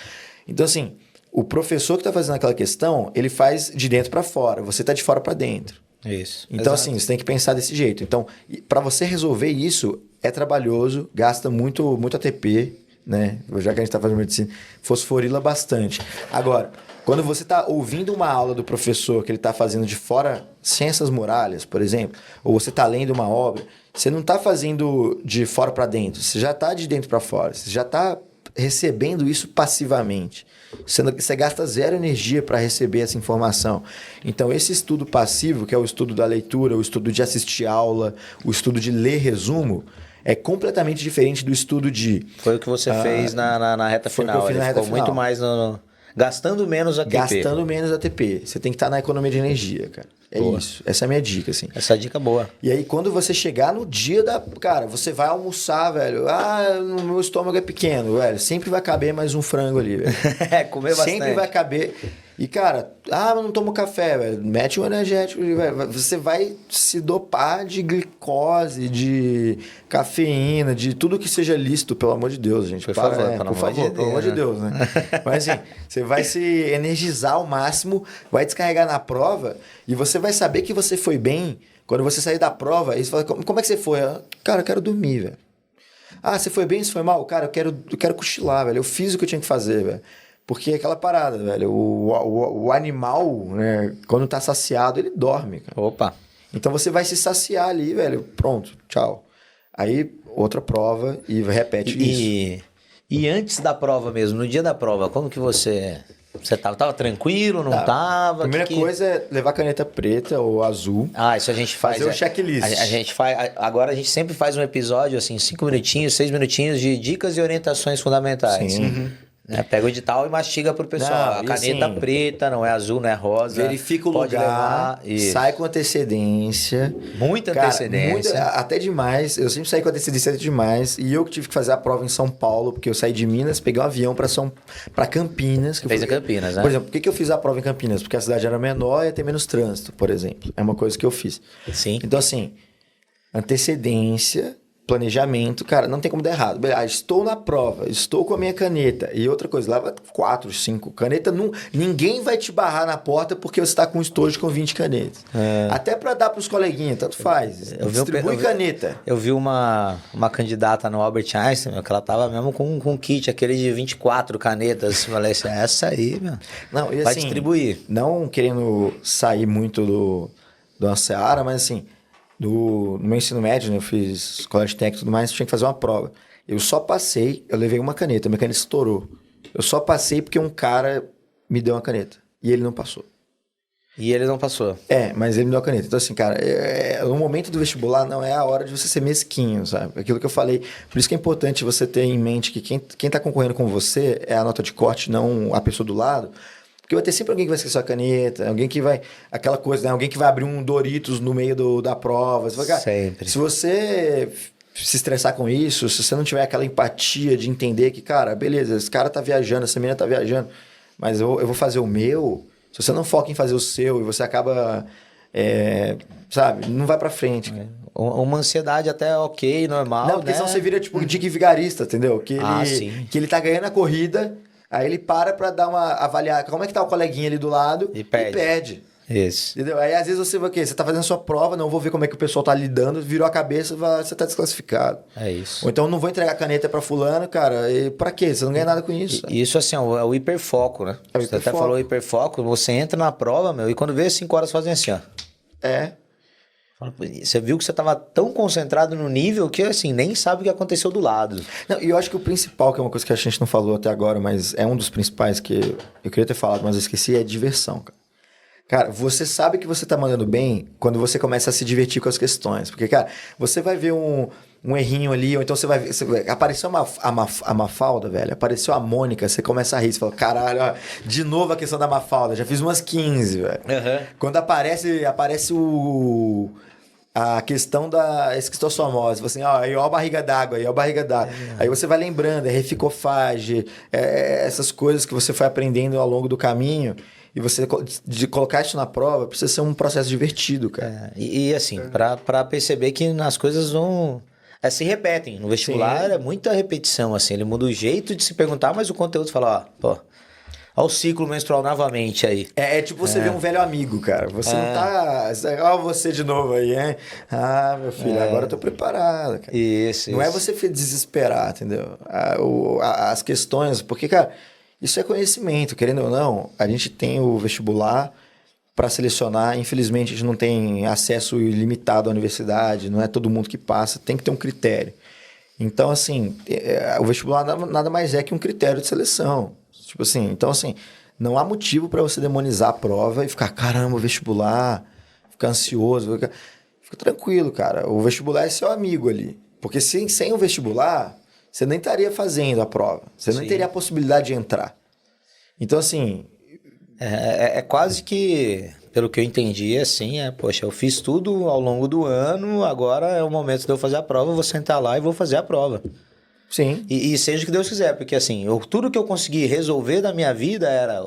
Então, assim, o professor que está fazendo aquela questão, ele faz de dentro para fora. Você está de fora para dentro. Isso. Então, assim, você tem que pensar desse jeito. Então, para você resolver isso, é trabalhoso, gasta muito ATP, né? Já que a gente está fazendo medicina, fosforila bastante. Agora, Quando você está ouvindo uma aula do professor que ele está fazendo de fora, sem essas muralhas, por exemplo, ou você está lendo uma obra, você não está fazendo de fora para dentro, você já está de dentro para fora, você já está recebendo isso passivamente. Você gasta zero energia para receber essa informação. Então, esse estudo passivo, que é o estudo da leitura, o estudo de assistir aula, o estudo de ler resumo, é completamente diferente do estudo de... Foi o que você fez na reta foi o que final. eu fiz Ele na reta ficou muito final. mais gastando menos ATP. Gastando menos ATP. Você tem que estar na economia de energia, cara. É Boa. isso. Essa é a minha dica, assim. Essa dica é boa. E aí, quando você chegar no dia da... Cara, você vai almoçar, velho. Ah, o meu estômago é pequeno, velho. Sempre vai caber mais um frango ali, velho. Comer bastante. Sempre vai caber. E, cara, eu não tomo café, velho. Mete um energético, velho. Você vai se dopar de glicose, de cafeína, de tudo que seja lícito, pelo amor de Deus, gente. Por favor, pelo amor de Deus, né? Mas assim, você vai se energizar ao máximo, vai descarregar na prova e você vai saber que você foi bem quando você sair da prova. E você fala, como é que você foi? Cara, eu quero dormir, velho. Ah, você foi bem, você foi mal? Cara, eu quero cochilar, velho. Eu fiz o que eu tinha que fazer, velho. Porque é aquela parada, velho. O animal, né, quando tá saciado, ele dorme, cara. Opa. Então você vai se saciar ali, velho. Pronto, tchau. Aí, outra prova e repete isso. E antes da prova mesmo, no dia da prova, como que você tava? Tava tranquilo, não tava? Primeira coisa é levar caneta preta ou azul. Isso a gente faz. Fazer o checklist. A gente faz. Agora a gente sempre faz um episódio, assim, 5 minutinhos, 6 minutinhos de dicas e orientações fundamentais. Sim. Uhum. Né? Pega o edital e mastiga pro pessoal. Não, a caneta assim, preta, não é azul, não é rosa. Verifica o pode lugar, levar, sai com antecedência. Muita antecedência. Até demais. Eu sempre saí com antecedência demais. E eu que tive que fazer a prova em São Paulo, porque eu saí de Minas, peguei um avião para Campinas. Fez em Campinas, né? Por exemplo, por que eu fiz a prova em Campinas? Porque a cidade era menor e ia ter menos trânsito, por exemplo. É uma coisa que eu fiz. Sim. Então, assim, antecedência, planejamento, cara, não tem como dar errado. Estou na prova, estou com a minha caneta. E outra coisa, leva 4, 5 canetas. Ninguém vai te barrar na porta porque você está com um estojo com 20 canetas. Até para dar para os coleguinhas, tanto faz. Distribui caneta. Eu vi uma candidata no Albert Einstein, que ela tava mesmo com um kit, aquele de 24 canetas. Eu falei assim, essa aí, meu. Não, e vai assim, distribuir. Não querendo sair muito do seara, mas assim, no meu ensino médio, né, eu fiz colégio técnico e tudo mais, tinha que fazer uma prova. Eu só passei, eu levei uma caneta, minha caneta estourou. Eu só passei porque um cara me deu uma caneta e ele não passou. E ele não passou. Mas ele me deu a caneta. Então, assim, cara, no momento do vestibular não é a hora de você ser mesquinho, sabe? Aquilo que eu falei. Por isso que é importante você ter em mente que quem tá concorrendo com você é a nota de corte, não a pessoa do lado. Porque vai ter sempre alguém que vai esquecer a caneta, alguém que vai... Aquela coisa, né? Alguém que vai abrir um Doritos no meio da prova. Você vai, cara, sempre. Se você se estressar com isso, se você não tiver aquela empatia de entender que, cara, beleza, esse cara tá viajando, essa menina tá viajando, mas eu vou fazer o meu... Se você não foca em fazer o seu e você acaba, sabe, não vai pra frente. Uma ansiedade até ok, normal, Não, porque né? senão você vira tipo um Dick Vigarista, entendeu? Sim. Que ele tá ganhando a corrida, aí ele para dar uma avaliar como é que tá o coleguinha ali do lado E perde. Isso. Entendeu? Aí às vezes você vai o quê? Você tá fazendo a sua prova, não vou ver como é que o pessoal tá lidando, virou a cabeça, você tá desclassificado. É isso. Ou então não vou entregar a caneta pra fulano, cara, e pra quê? Você não ganha nada com isso. Isso, assim, é o hiperfoco, né? É o Você até hiperfoco. falou hiperfoco, você entra na prova, meu, e quando vê 5 horas fazem assim, ó. Você viu que você tava tão concentrado no nível que, assim, nem sabe o que aconteceu do lado. Não, e eu acho que o principal, que é uma coisa que a gente não falou até agora, mas é um dos principais que eu queria ter falado, mas eu esqueci, é diversão, cara. Cara, você sabe que você tá mandando bem quando você começa a se divertir com as questões. Porque, cara, você vai ver um errinho ali, ou então você vai ver... Apareceu a Mafalda, velho. Apareceu a Mônica, você começa a rir. Você fala, caralho, ó, de novo a questão da Mafalda. Já fiz umas 15, velho. Quando aparece a questão da esquistossomose, você assim, aí ó a barriga d'água, aí ó a barriga d'água. Aí você vai lembrando, reficofage, essas coisas que você foi aprendendo ao longo do caminho. E você de colocar isso na prova precisa ser um processo divertido, cara. E assim, pra perceber que as coisas vão... se repetem. No vestibular é muita repetição, assim. Ele muda o jeito de se perguntar, mas o conteúdo fala, ó o ciclo menstrual novamente aí. É tipo você ver um velho amigo, cara. Você não tá... Ó, você de novo aí, hein? Ah, meu filho, agora eu tô preparado, cara. Não é você desesperar, entendeu? As questões... Porque, cara... Isso é conhecimento, querendo ou não. A gente tem o vestibular para selecionar. Infelizmente, a gente não tem acesso ilimitado à universidade, não é todo mundo que passa, tem que ter um critério. Então, assim, o vestibular nada mais é que um critério de seleção. Tipo assim, então, assim, não há motivo para você demonizar a prova e ficar, caramba, vestibular, ficar ansioso. Fica tranquilo, cara. O vestibular é seu amigo ali. Porque sem o vestibular, você nem estaria fazendo a prova. Você nem teria a possibilidade de entrar. Então, assim... É quase que, pelo que eu entendi, assim, poxa, eu fiz tudo ao longo do ano, agora é o momento de eu fazer a prova, eu vou sentar lá e vou fazer a prova. Sim. E seja o que Deus quiser, porque assim, tudo que eu consegui resolver da minha vida era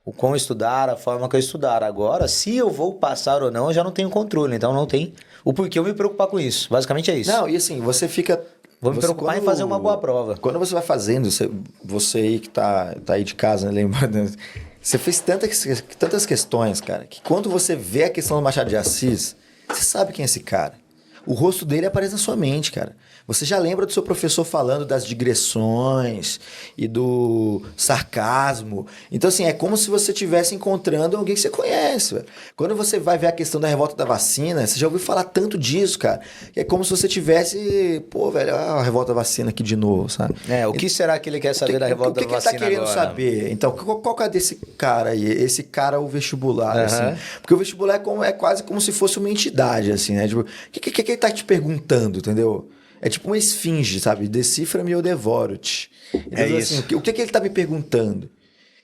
o como estudar, a forma que eu estudar. Agora, se eu vou passar ou não, eu já não tenho controle, então não tem o porquê eu me preocupar com isso. Basicamente é isso. Não, e assim, você fica... Vou me preocupar em fazer uma boa prova. Quando você vai fazendo, você aí que tá aí de casa, né, lembrando... Você fez tantas questões, cara, que quando você vê a questão do Machado de Assis, você sabe quem é esse cara. O rosto dele aparece na sua mente, cara. Você já lembra do seu professor falando das digressões e do sarcasmo. Então, assim, é como se você estivesse encontrando alguém que você conhece, velho. Quando você vai ver a questão da revolta da vacina, você já ouviu falar tanto disso, cara. Que é como se você tivesse... Pô, velho, a revolta da vacina aqui de novo, sabe? O que será que ele quer saber da revolta da vacina agora? O que ele tá querendo saber? Então, qual é desse cara aí? Esse cara é o vestibular, assim. Porque o vestibular é quase como se fosse uma entidade, assim, né? Tipo, o que ele tá te perguntando, entendeu? É tipo uma esfinge, sabe? Decifra-me ou devoro-te. Então, isso. Assim, o que ele tá me perguntando?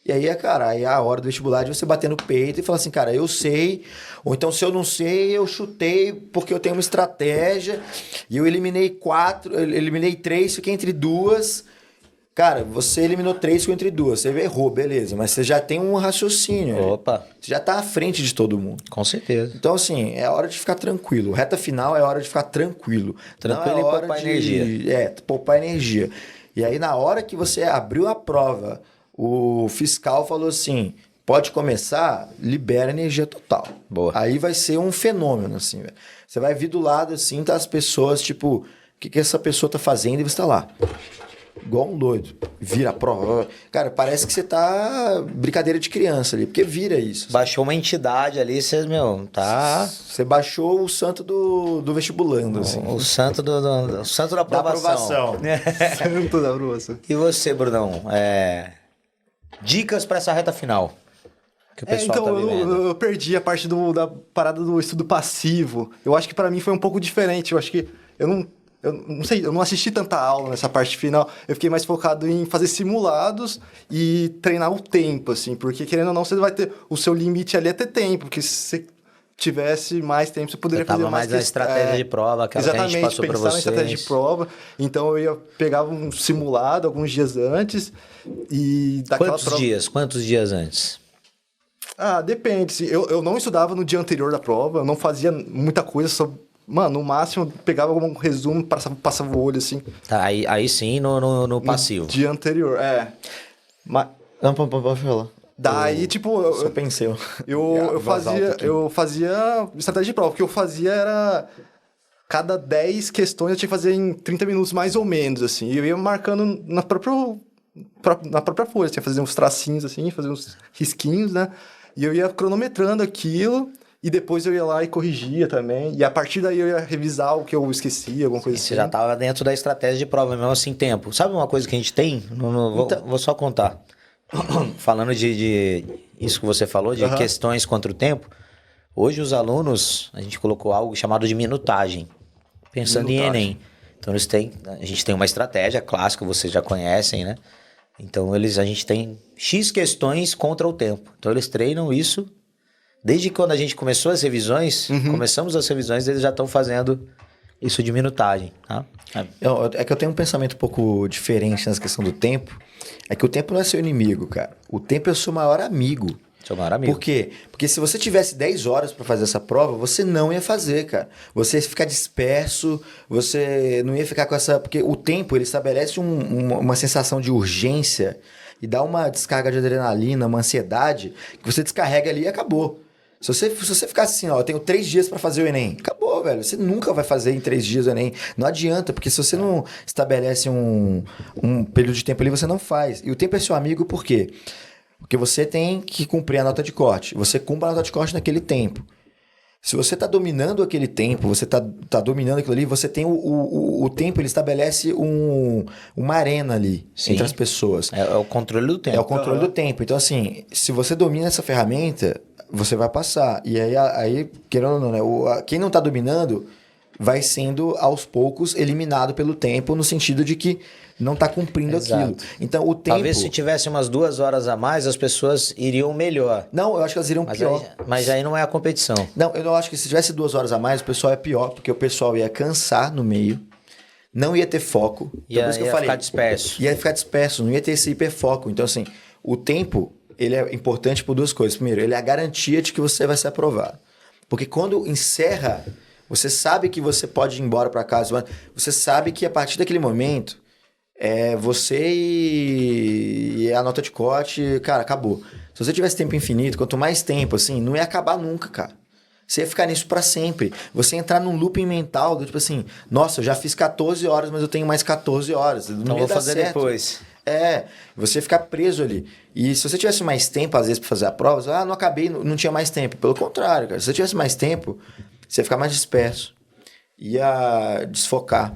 E aí, cara, aí é a hora do vestibular de você bater no peito e falar assim, cara, eu sei. Ou então, se eu não sei, eu chutei porque eu tenho uma estratégia. E eu eliminei 3, fiquei entre 2. Cara, você eliminou 3, ficou entre 2. Você errou, beleza. Mas você já tem um raciocínio. Opa. Você já tá à frente de todo mundo. Com certeza. Então, assim, é hora de ficar tranquilo. Reta final é hora de ficar tranquilo. Tranquilo e poupar energia. Poupar energia. E aí, na hora que você abriu a prova, o fiscal falou assim, pode começar, libera energia total. Boa. Aí vai ser um fenômeno, assim, velho. Você vai vir do lado, assim, tá as pessoas, tipo, o que essa pessoa tá fazendo? E você tá lá. Igual um doido. Vira a prova. Cara, parece que você tá brincadeira de criança ali, porque vira isso. Baixou uma entidade ali, você, tá... Você baixou o santo do vestibulando, assim. O santo o santo da aprovação. Santo da aprovação. E você, Brunão? Dicas para essa reta final que o pessoal tá vivendo. Eu perdi a parte da parada do estudo passivo. Eu acho que para mim foi um pouco diferente. Eu acho que eu não sei, eu não assisti tanta aula nessa parte final. Eu fiquei mais focado em fazer simulados e treinar o tempo, assim. Porque, querendo ou não, você vai ter... O seu limite ali é ter tempo. Porque se você tivesse mais tempo, você poderia fazer mais... mais a estratégia de prova, aquela que a gente passou para vocês. Exatamente, pensar na estratégia de prova. Então, eu ia pegar um simulado alguns dias antes e... Quantos dias antes? Depende. Eu não estudava no dia anterior da prova. Eu não fazia muita coisa, só... Mano, no máximo, eu pegava um resumo, passava o olho, assim. Tá, aí sim, no passivo. No dia anterior, Mas... Não, pode falar. Daí, tipo... Só pensei. Eu fazia estratégia de prova. O que eu fazia era... Cada 10 questões eu tinha que fazer em 30 minutos, mais ou menos, assim. E eu ia marcando na própria folha. Tinha que fazer uns tracinhos, assim, fazer uns risquinhos, né? E eu ia cronometrando aquilo... E depois eu ia lá e corrigia também. E a partir daí eu ia revisar o que eu esqueci, alguma coisa assim. Você já estava dentro da estratégia de prova, mesmo assim, tempo. Sabe uma coisa que a gente tem? Vou só contar. Falando de isso que você falou, de questões contra o tempo. Hoje os alunos, a gente colocou algo chamado de minutagem. Pensando em Enem. Então a gente tem uma estratégia clássica, vocês já conhecem, né? Então a gente tem X questões contra o tempo. Então eles treinam isso. Desde quando a gente começamos as revisões, eles já estão fazendo isso de minutagem, tá? É que eu tenho um pensamento um pouco diferente nessa questão do tempo. É que o tempo não é seu inimigo, cara. O tempo é o seu maior amigo. Seu maior amigo. Por quê? Porque se você tivesse 10 horas para fazer essa prova, você não ia fazer, cara. Você ia ficar disperso, você não ia ficar com essa... Porque o tempo, ele estabelece uma sensação de urgência e dá uma descarga de adrenalina, uma ansiedade, que você descarrega ali e acabou. Se você ficar assim, ó, eu tenho 3 dias para fazer o Enem, acabou, velho. Você nunca vai fazer em 3 dias o Enem. Não adianta, porque se você não estabelece um período de tempo ali, você não faz. E o tempo é seu amigo por quê? Porque você tem que cumprir a nota de corte. Você cumpre a nota de corte naquele tempo. Se você está dominando aquele tempo, você tá dominando aquilo ali, você tem o tempo, ele estabelece uma arena ali entre as pessoas. É o controle do tempo. É o controle do tempo. Então, assim, se você domina essa ferramenta, você vai passar. E aí querendo ou não, né? Quem não está dominando vai sendo, aos poucos, eliminado pelo tempo, no sentido de que não está cumprindo aquilo. Então, o tempo... Talvez se tivesse umas 2 horas a mais, as pessoas iriam melhor. Não, eu acho que elas iriam pior. Mas aí não é a competição. Não, eu não acho que se tivesse 2 horas a mais, o pessoal é pior, porque o pessoal ia cansar no meio, não ia ter foco. Então, por isso que eu falei, ficar disperso. Ia ficar disperso, não ia ter esse hiperfoco. Então, assim, o tempo, ele é importante por 2 coisas. Primeiro, ele é a garantia de que você vai ser aprovado. Porque quando encerra, você sabe que você pode ir embora para casa, você sabe que a partir daquele momento, você e a nota de corte, cara, acabou. Se você tivesse tempo infinito, quanto mais tempo, assim, não ia acabar nunca, cara. Você ia ficar nisso pra sempre. Você ia entrar num looping mental do tipo assim, nossa, eu já fiz 14 horas, mas eu tenho mais 14 horas. Então vou fazer depois. Você ia ficar preso ali. E se você tivesse mais tempo, às vezes, pra fazer a prova, não acabei, não tinha mais tempo. Pelo contrário, cara. Se você tivesse mais tempo, você ia ficar mais disperso. Ia desfocar.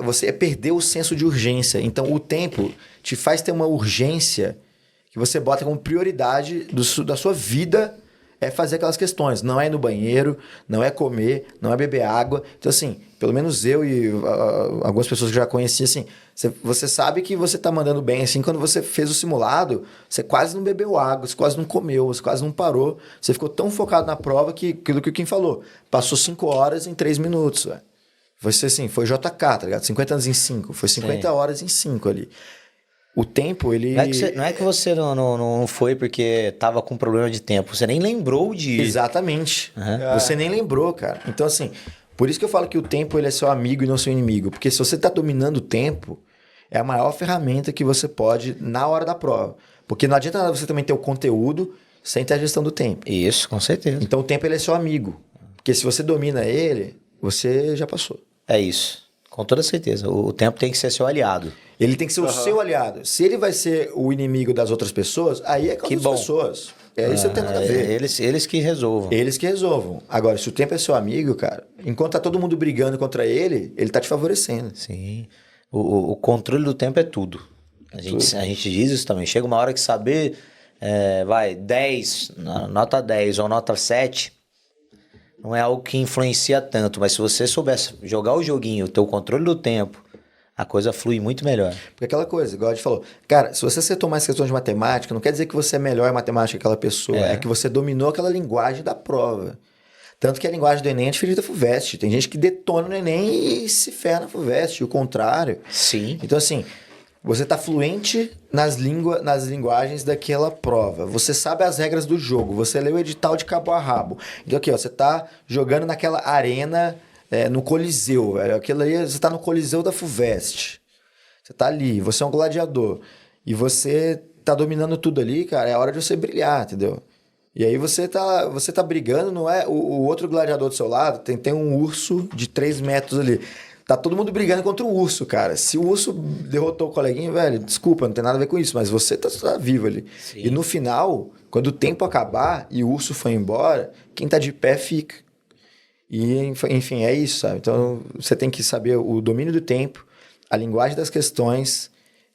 Você ia perder o senso de urgência. Então, o tempo te faz ter uma urgência que você bota como prioridade da sua vida fazer aquelas questões. Não é ir no banheiro, não é comer, não é beber água. Então, assim, pelo menos eu e algumas pessoas que já conheci, assim, você sabe que você tá mandando bem. Assim, quando você fez o simulado, você quase não bebeu água, você quase não comeu, você quase não parou. Você ficou tão focado na prova que, aquilo que o Kim falou, passou 5 horas em 3 minutos, velho. Você, assim, foi JK, tá ligado? 50 anos em 5. Foi 50 horas em 5 ali. O tempo, ele... Não é que você não foi porque tava com problema de tempo. Você nem lembrou de ir. Exatamente. Você nem lembrou, cara. Então, assim, por isso que eu falo que o tempo ele é seu amigo e não seu inimigo. Porque se você tá dominando o tempo, é a maior ferramenta que você pode na hora da prova. Porque não adianta nada você também ter o conteúdo sem ter a gestão do tempo. Isso, com certeza. Então, o tempo ele é seu amigo. Porque se você domina ele, você já passou. É isso. Com toda certeza. O tempo tem que ser seu aliado. Ele tem que ser o seu aliado. Se ele vai ser o inimigo das outras pessoas, aí é com as outras pessoas. Isso não tem nada a ver. Eles que resolvam. Eles que resolvam. Agora, se o tempo é seu amigo, cara, enquanto tá todo mundo brigando contra ele, ele tá te favorecendo. Sim. O controle do tempo é tudo. A gente diz isso também. Chega uma hora que saber, 10, nota 10 ou nota 7, não é algo que influencia tanto. Mas se você soubesse jogar o joguinho, ter o controle do tempo, a coisa flui muito melhor. Porque aquela coisa, igual a gente falou, cara, se você acertou mais questões de matemática, não quer dizer que você é melhor em matemática que aquela pessoa, é que você dominou aquela linguagem da prova. Tanto que a linguagem do Enem é diferente da FUVEST. Tem gente que detona no Enem e se ferra na FUVEST, e o contrário. Sim. Então, assim, você tá fluente nas linguagens daquela prova. Você sabe as regras do jogo. Você leu o edital de cabo a rabo. Então, aqui, ó, você tá jogando naquela arena... no Coliseu, velho. Aquilo aí, você tá no Coliseu da FUVEST. Você tá ali, você é um gladiador. E você tá dominando tudo ali, cara, é hora de você brilhar, entendeu? E aí você tá brigando, não é? O outro gladiador do seu lado tem um urso de 3 metros ali. Tá todo mundo brigando contra o urso, cara. Se o urso derrotou o coleguinha, velho, desculpa, não tem nada a ver com isso, mas você tá vivo ali. Sim. E no final, quando o tempo acabar e o urso foi embora, quem tá de pé fica. E, enfim, é isso, sabe? Então, você tem que saber o domínio do tempo, a linguagem das questões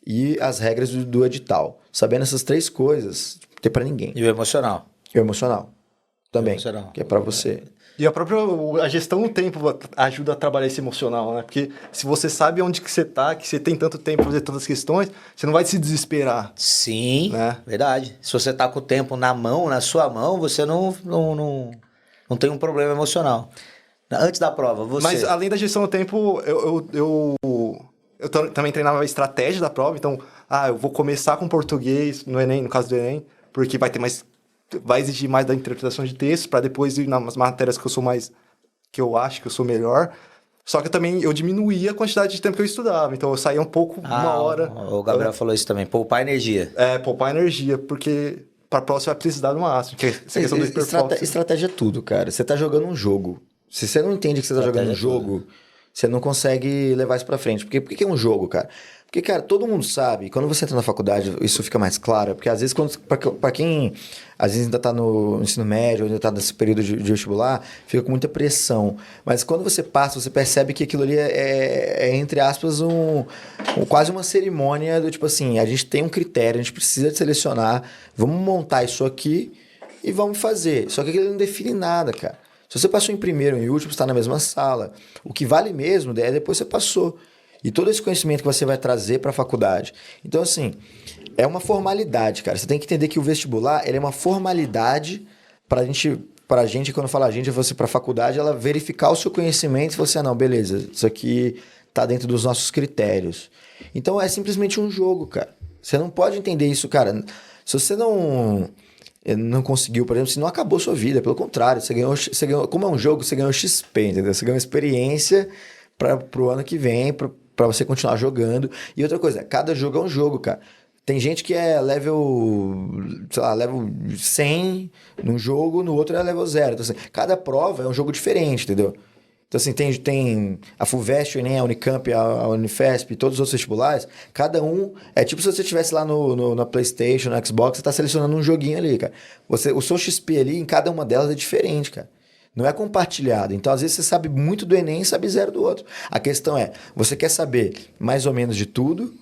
e as regras do edital. Sabendo essas 3 coisas, não tem pra ninguém. E o emocional. E o emocional também, que é pra você. E a gestão do tempo ajuda a trabalhar esse emocional, né? Porque se você sabe onde que você tá, que você tem tanto tempo pra fazer todas as questões, você não vai se desesperar. Sim, né? Verdade. Se você tá com o tempo na sua mão, você não tem um problema emocional. Antes da prova, você... Mas além da gestão do tempo, eu também treinava a estratégia da prova. Então, eu vou começar com português no Enem, no caso do Enem, porque vai exigir mais da interpretação de texto, para depois ir nas matérias que eu acho que eu sou melhor. Só que eu diminuía a quantidade de tempo que eu estudava. Então, eu saía um pouco, 1 hora. O Gabriel falou isso também, poupar energia. Poupar energia, porque... pra próxima vai precisar do máximo. Que essa questão do hiperfoco. Estratégia é tudo, cara. Você tá jogando um jogo. Se você não entende que você tá jogando um jogo, você não consegue levar isso pra frente. Por que é um jogo, cara? Porque, cara, todo mundo sabe, quando você entra na faculdade, isso fica mais claro, porque às vezes, pra quem às vezes ainda tá no ensino médio, ainda tá nesse período de vestibular, fica com muita pressão. Mas quando você passa, você percebe que aquilo ali entre aspas, quase uma cerimônia do tipo assim, a gente tem um critério, a gente precisa de selecionar, vamos montar isso aqui e vamos fazer. Só que aquilo não define nada, cara. Se você passou em primeiro e em último, você está na mesma sala. O que vale mesmo é depois você passou. E todo esse conhecimento que você vai trazer para a faculdade. Então, assim, é uma formalidade, cara. Você tem que entender que o vestibular ele é uma formalidade para a gente, quando fala a gente, você para a faculdade, ela verificar o seu conhecimento e você, não, beleza, isso aqui tá dentro dos nossos critérios. Então, é simplesmente um jogo, cara. Você não pode entender isso, cara. Se você não conseguiu, por exemplo, se não acabou sua vida, pelo contrário, você ganhou, como é um jogo, você ganhou XP, entendeu? Você ganhou experiência para o ano que vem, para você continuar jogando. E outra coisa, cada jogo é um jogo, cara. Tem gente que é level 100 num jogo, no outro é level 0. Então, assim, cada prova é um jogo diferente, entendeu? Então, assim, tem a FUVEST, o Enem, a Unicamp, a Unifesp, todos os outros vestibulares, cada um é tipo se você estivesse lá na PlayStation, no Xbox, você tá selecionando um joguinho ali, cara. O seu XP ali, em cada uma delas é diferente, cara. Não é compartilhado. Então, às vezes, você sabe muito do Enem e sabe zero do outro. A questão é, você quer saber mais ou menos de tudo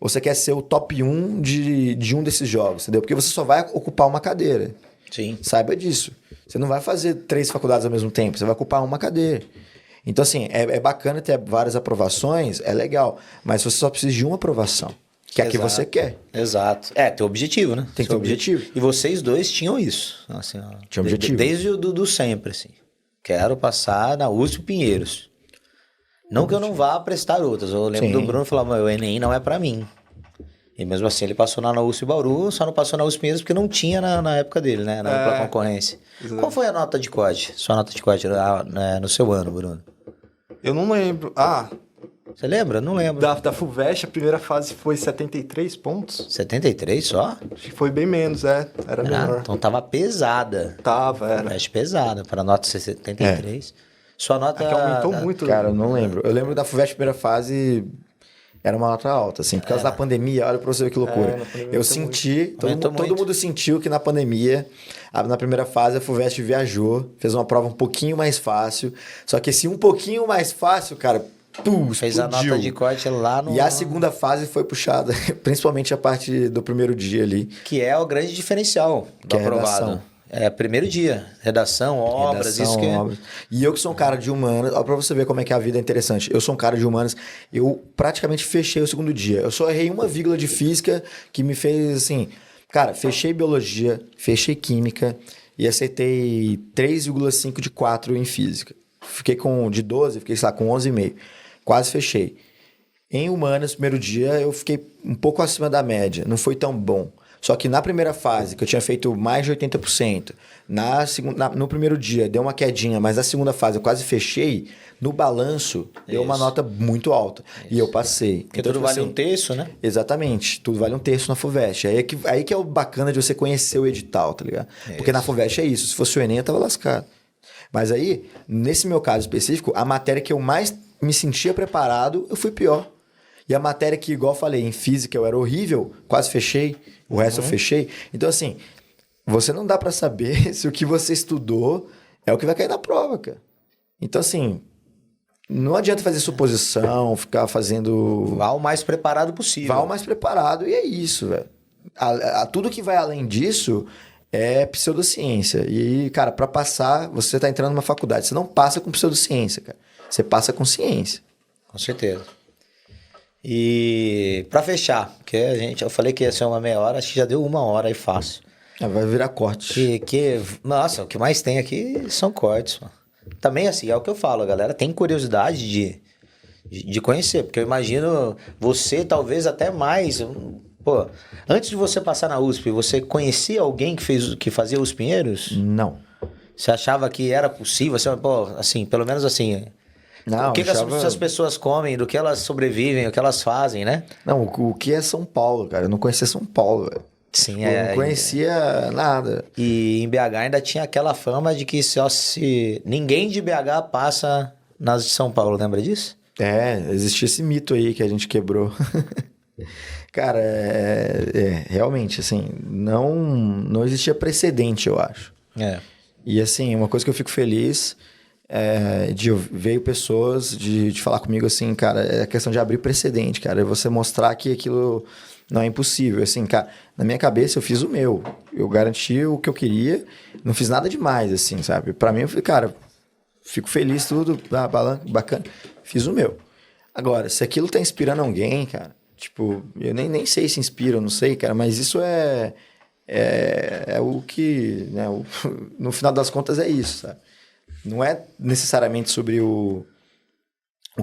ou você quer ser o top 1 de um desses jogos, entendeu? Porque você só vai ocupar uma cadeira. Sim. Saiba disso. Você não vai fazer 3 faculdades ao mesmo tempo, você vai ocupar uma cadeira. Então, assim, é bacana ter várias aprovações, é legal, mas você só precisa de uma aprovação, que é a que você quer. Exato. Teu objetivo, né? Tem que ter objetivo. E vocês dois tinham isso. Assim, ó, tinha objetivo. Desde o do sempre, assim. Quero passar na USP Pinheiros. Não que eu não vá prestar outras. Eu lembro do Bruno falar, o Enem não é pra mim. E mesmo assim ele passou na USP Bauru, só não passou na USP Pinheiros porque não tinha na época dele, né? Na concorrência. Exatamente. Qual foi a nota de COD? Sua nota de COD no seu ano, Bruno? Eu não lembro. Você lembra? Não lembro. Da FUVEST, a primeira fase foi 73 pontos. 73 só? Acho que foi bem menos, era menor. Então tava pesada. Era. FUVEST pesada, para nota 73. Sua nota... É que aumentou muito. Cara, eu não lembro. Eu lembro da FUVEST primeira fase... Era uma nota alta, assim, por causa da pandemia, olha pra você ver que loucura. Eu senti, todo mundo sentiu que na pandemia, na primeira fase, a FUVEST viajou, fez uma prova um pouquinho mais fácil, só que esse um pouquinho mais fácil, cara, fez a nota de corte lá no... E a segunda fase foi puxada, principalmente a parte do primeiro dia ali. Que é o grande diferencial do aprovado. Primeiro dia. Redação, obras, isso que obras. E eu que sou um cara de humanas, ó, pra você ver como é que a vida é interessante. Eu sou um cara de humanas, eu praticamente fechei o segundo dia. Eu só errei uma vírgula de física que me fez assim... Cara, fechei biologia, fechei química e acertei 3,5 de 4 em física. Fiquei de 12, fiquei, sei lá, com 11,5. Quase fechei. Em humanas, primeiro dia, eu fiquei um pouco acima da média. Não foi tão bom. Só que na primeira fase, que eu tinha feito mais de 80%, no primeiro dia deu uma quedinha, mas na segunda fase eu quase fechei, no balanço deu uma nota muito alta. E eu passei. Porque então, tudo vale um terço, né? Exatamente. Tudo vale um terço na FUVEST. Aí que é o bacana de você conhecer o edital, tá ligado? Porque na FUVEST é isso. Se fosse o Enem, eu tava lascado. Mas aí, nesse meu caso específico, a matéria que eu mais me sentia preparado, eu fui pior. E a matéria que, igual eu falei, em física eu era horrível, quase fechei, o resto eu fechei. Então, assim, você não dá pra saber se o que você estudou é o que vai cair na prova, cara. Então, assim, não adianta fazer suposição, ficar fazendo... Vá o mais preparado possível. Vá o mais preparado, e é isso, velho. Tudo que vai além disso é pseudociência. E, cara, pra passar, você tá entrando numa faculdade. Você não passa com pseudociência, cara. Você passa com ciência. Com certeza. E para fechar, porque eu falei que ia ser uma meia hora, acho que já deu 1 hora aí fácil. Vai virar corte. Nossa, o que mais tem aqui são cortes. Mano. Também assim, é o que eu falo, a galera tem curiosidade de conhecer, porque eu imagino você talvez até mais... Pô, antes de você passar na USP, você conhecia alguém que fazia os Pinheiros? Não. Você achava que era possível? Você, pô, assim, pelo menos assim... Não, o que as pessoas comem, do que elas sobrevivem, o que elas fazem, né? Não, o que é São Paulo, cara? Eu não conhecia São Paulo, velho. Sim, Eu não conhecia nada. E em BH ainda tinha aquela fama de que só se ninguém de BH passa nas de São Paulo, lembra disso? Existia esse mito aí que a gente quebrou. Cara, realmente, assim, não existia precedente, eu acho. É. E, assim, uma coisa que eu fico feliz veio pessoas de falar comigo, assim, cara, é a questão de abrir precedente, cara, é você mostrar que aquilo não é impossível. Assim, cara, na minha cabeça eu fiz o meu, eu garanti o que eu queria, não fiz nada demais, assim, sabe? Pra mim, eu falei, cara, fico feliz, tudo, bacana, fiz o meu. Agora, se aquilo tá inspirando alguém, cara, tipo, eu nem sei se inspira, eu não sei, cara, mas isso é o que, né, no final das contas é isso, sabe? Não é necessariamente sobre o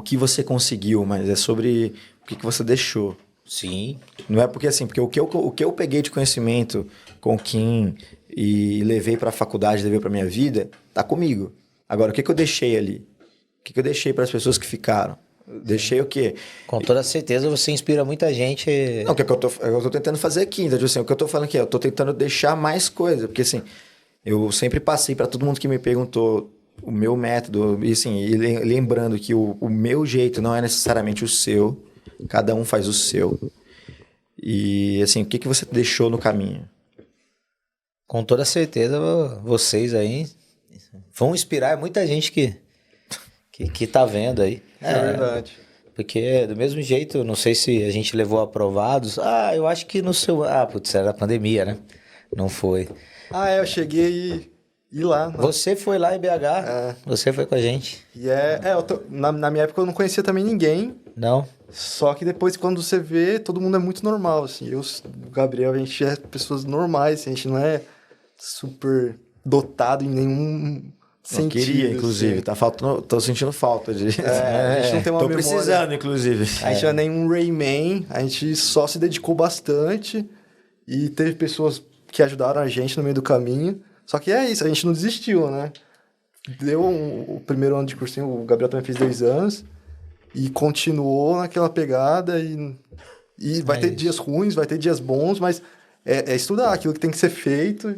que você conseguiu, mas é sobre o que você deixou. Sim. Não é porque assim, porque o que eu peguei de conhecimento com o Kim e levei para a faculdade, levei para minha vida, tá comigo. Agora, o que eu deixei ali? O que eu deixei para as pessoas que ficaram? Deixei o quê? Com toda certeza você inspira muita gente. Não, o que eu tô tentando fazer aqui, então, assim, o que eu tô falando aqui, eu tô tentando deixar mais coisa, porque assim, eu sempre passei para todo mundo que me perguntou o meu método, e assim, e lembrando que o meu jeito não é necessariamente o seu, cada um faz o seu. E assim, o que você deixou no caminho? Com toda certeza vocês aí vão inspirar muita gente que tá vendo aí. É verdade. Porque do mesmo jeito, não sei se a gente levou aprovados. Eu acho que no seu... putz, era a pandemia, né? Não foi. Eu cheguei e lá. Né? Você foi lá em BH, você foi com a gente. E na minha época eu não conhecia também ninguém. Não? Só que depois, quando você vê, todo mundo é muito normal, assim. O Gabriel, a gente é pessoas normais, assim, a gente não é super dotado em nenhum Não sentido. queria, inclusive, assim. tá faltando, tô sentindo falta de... A gente não tem uma tô memória. precisando, inclusive. A gente não é nenhum Rayman, a gente só se dedicou bastante e teve pessoas que ajudaram a gente no meio do caminho. Só que é isso, a gente não desistiu, né? Deu o primeiro ano de cursinho, o Gabriel também fez 2 anos e continuou naquela pegada e vai ter dias ruins, vai ter dias bons, mas é estudar aquilo que tem que ser feito.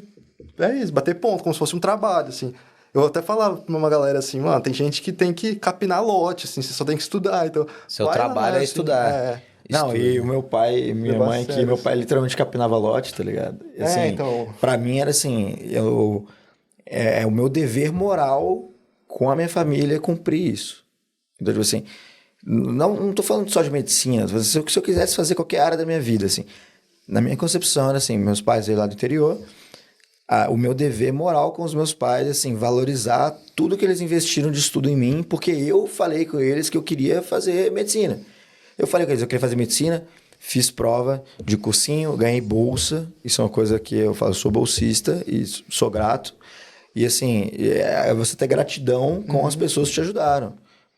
É isso, bater ponto, como se fosse um trabalho, assim. Eu até falava pra uma galera assim, mano, tem gente que tem que capinar lote, assim, você só tem que estudar, então... Seu trabalho é estudar. Não, e o meu pai, minha mãe aqui, meu pai literalmente capinava lote, tá ligado? Assim, então... Pra mim era assim, é o meu dever moral com a minha família cumprir isso. Então, tipo assim, não tô falando só de medicina, se eu quisesse fazer qualquer área da minha vida, assim, na minha concepção era assim, meus pais veio lá do interior, o meu dever moral com os meus pais, assim, valorizar tudo que eles investiram de estudo em mim, porque eu falei com eles que eu queria fazer medicina. Eu falei com eles, eu queria fazer medicina, fiz prova de cursinho, ganhei bolsa, isso é uma coisa que eu falo, eu sou bolsista e sou grato. E assim, você ter gratidão com as pessoas que te ajudaram.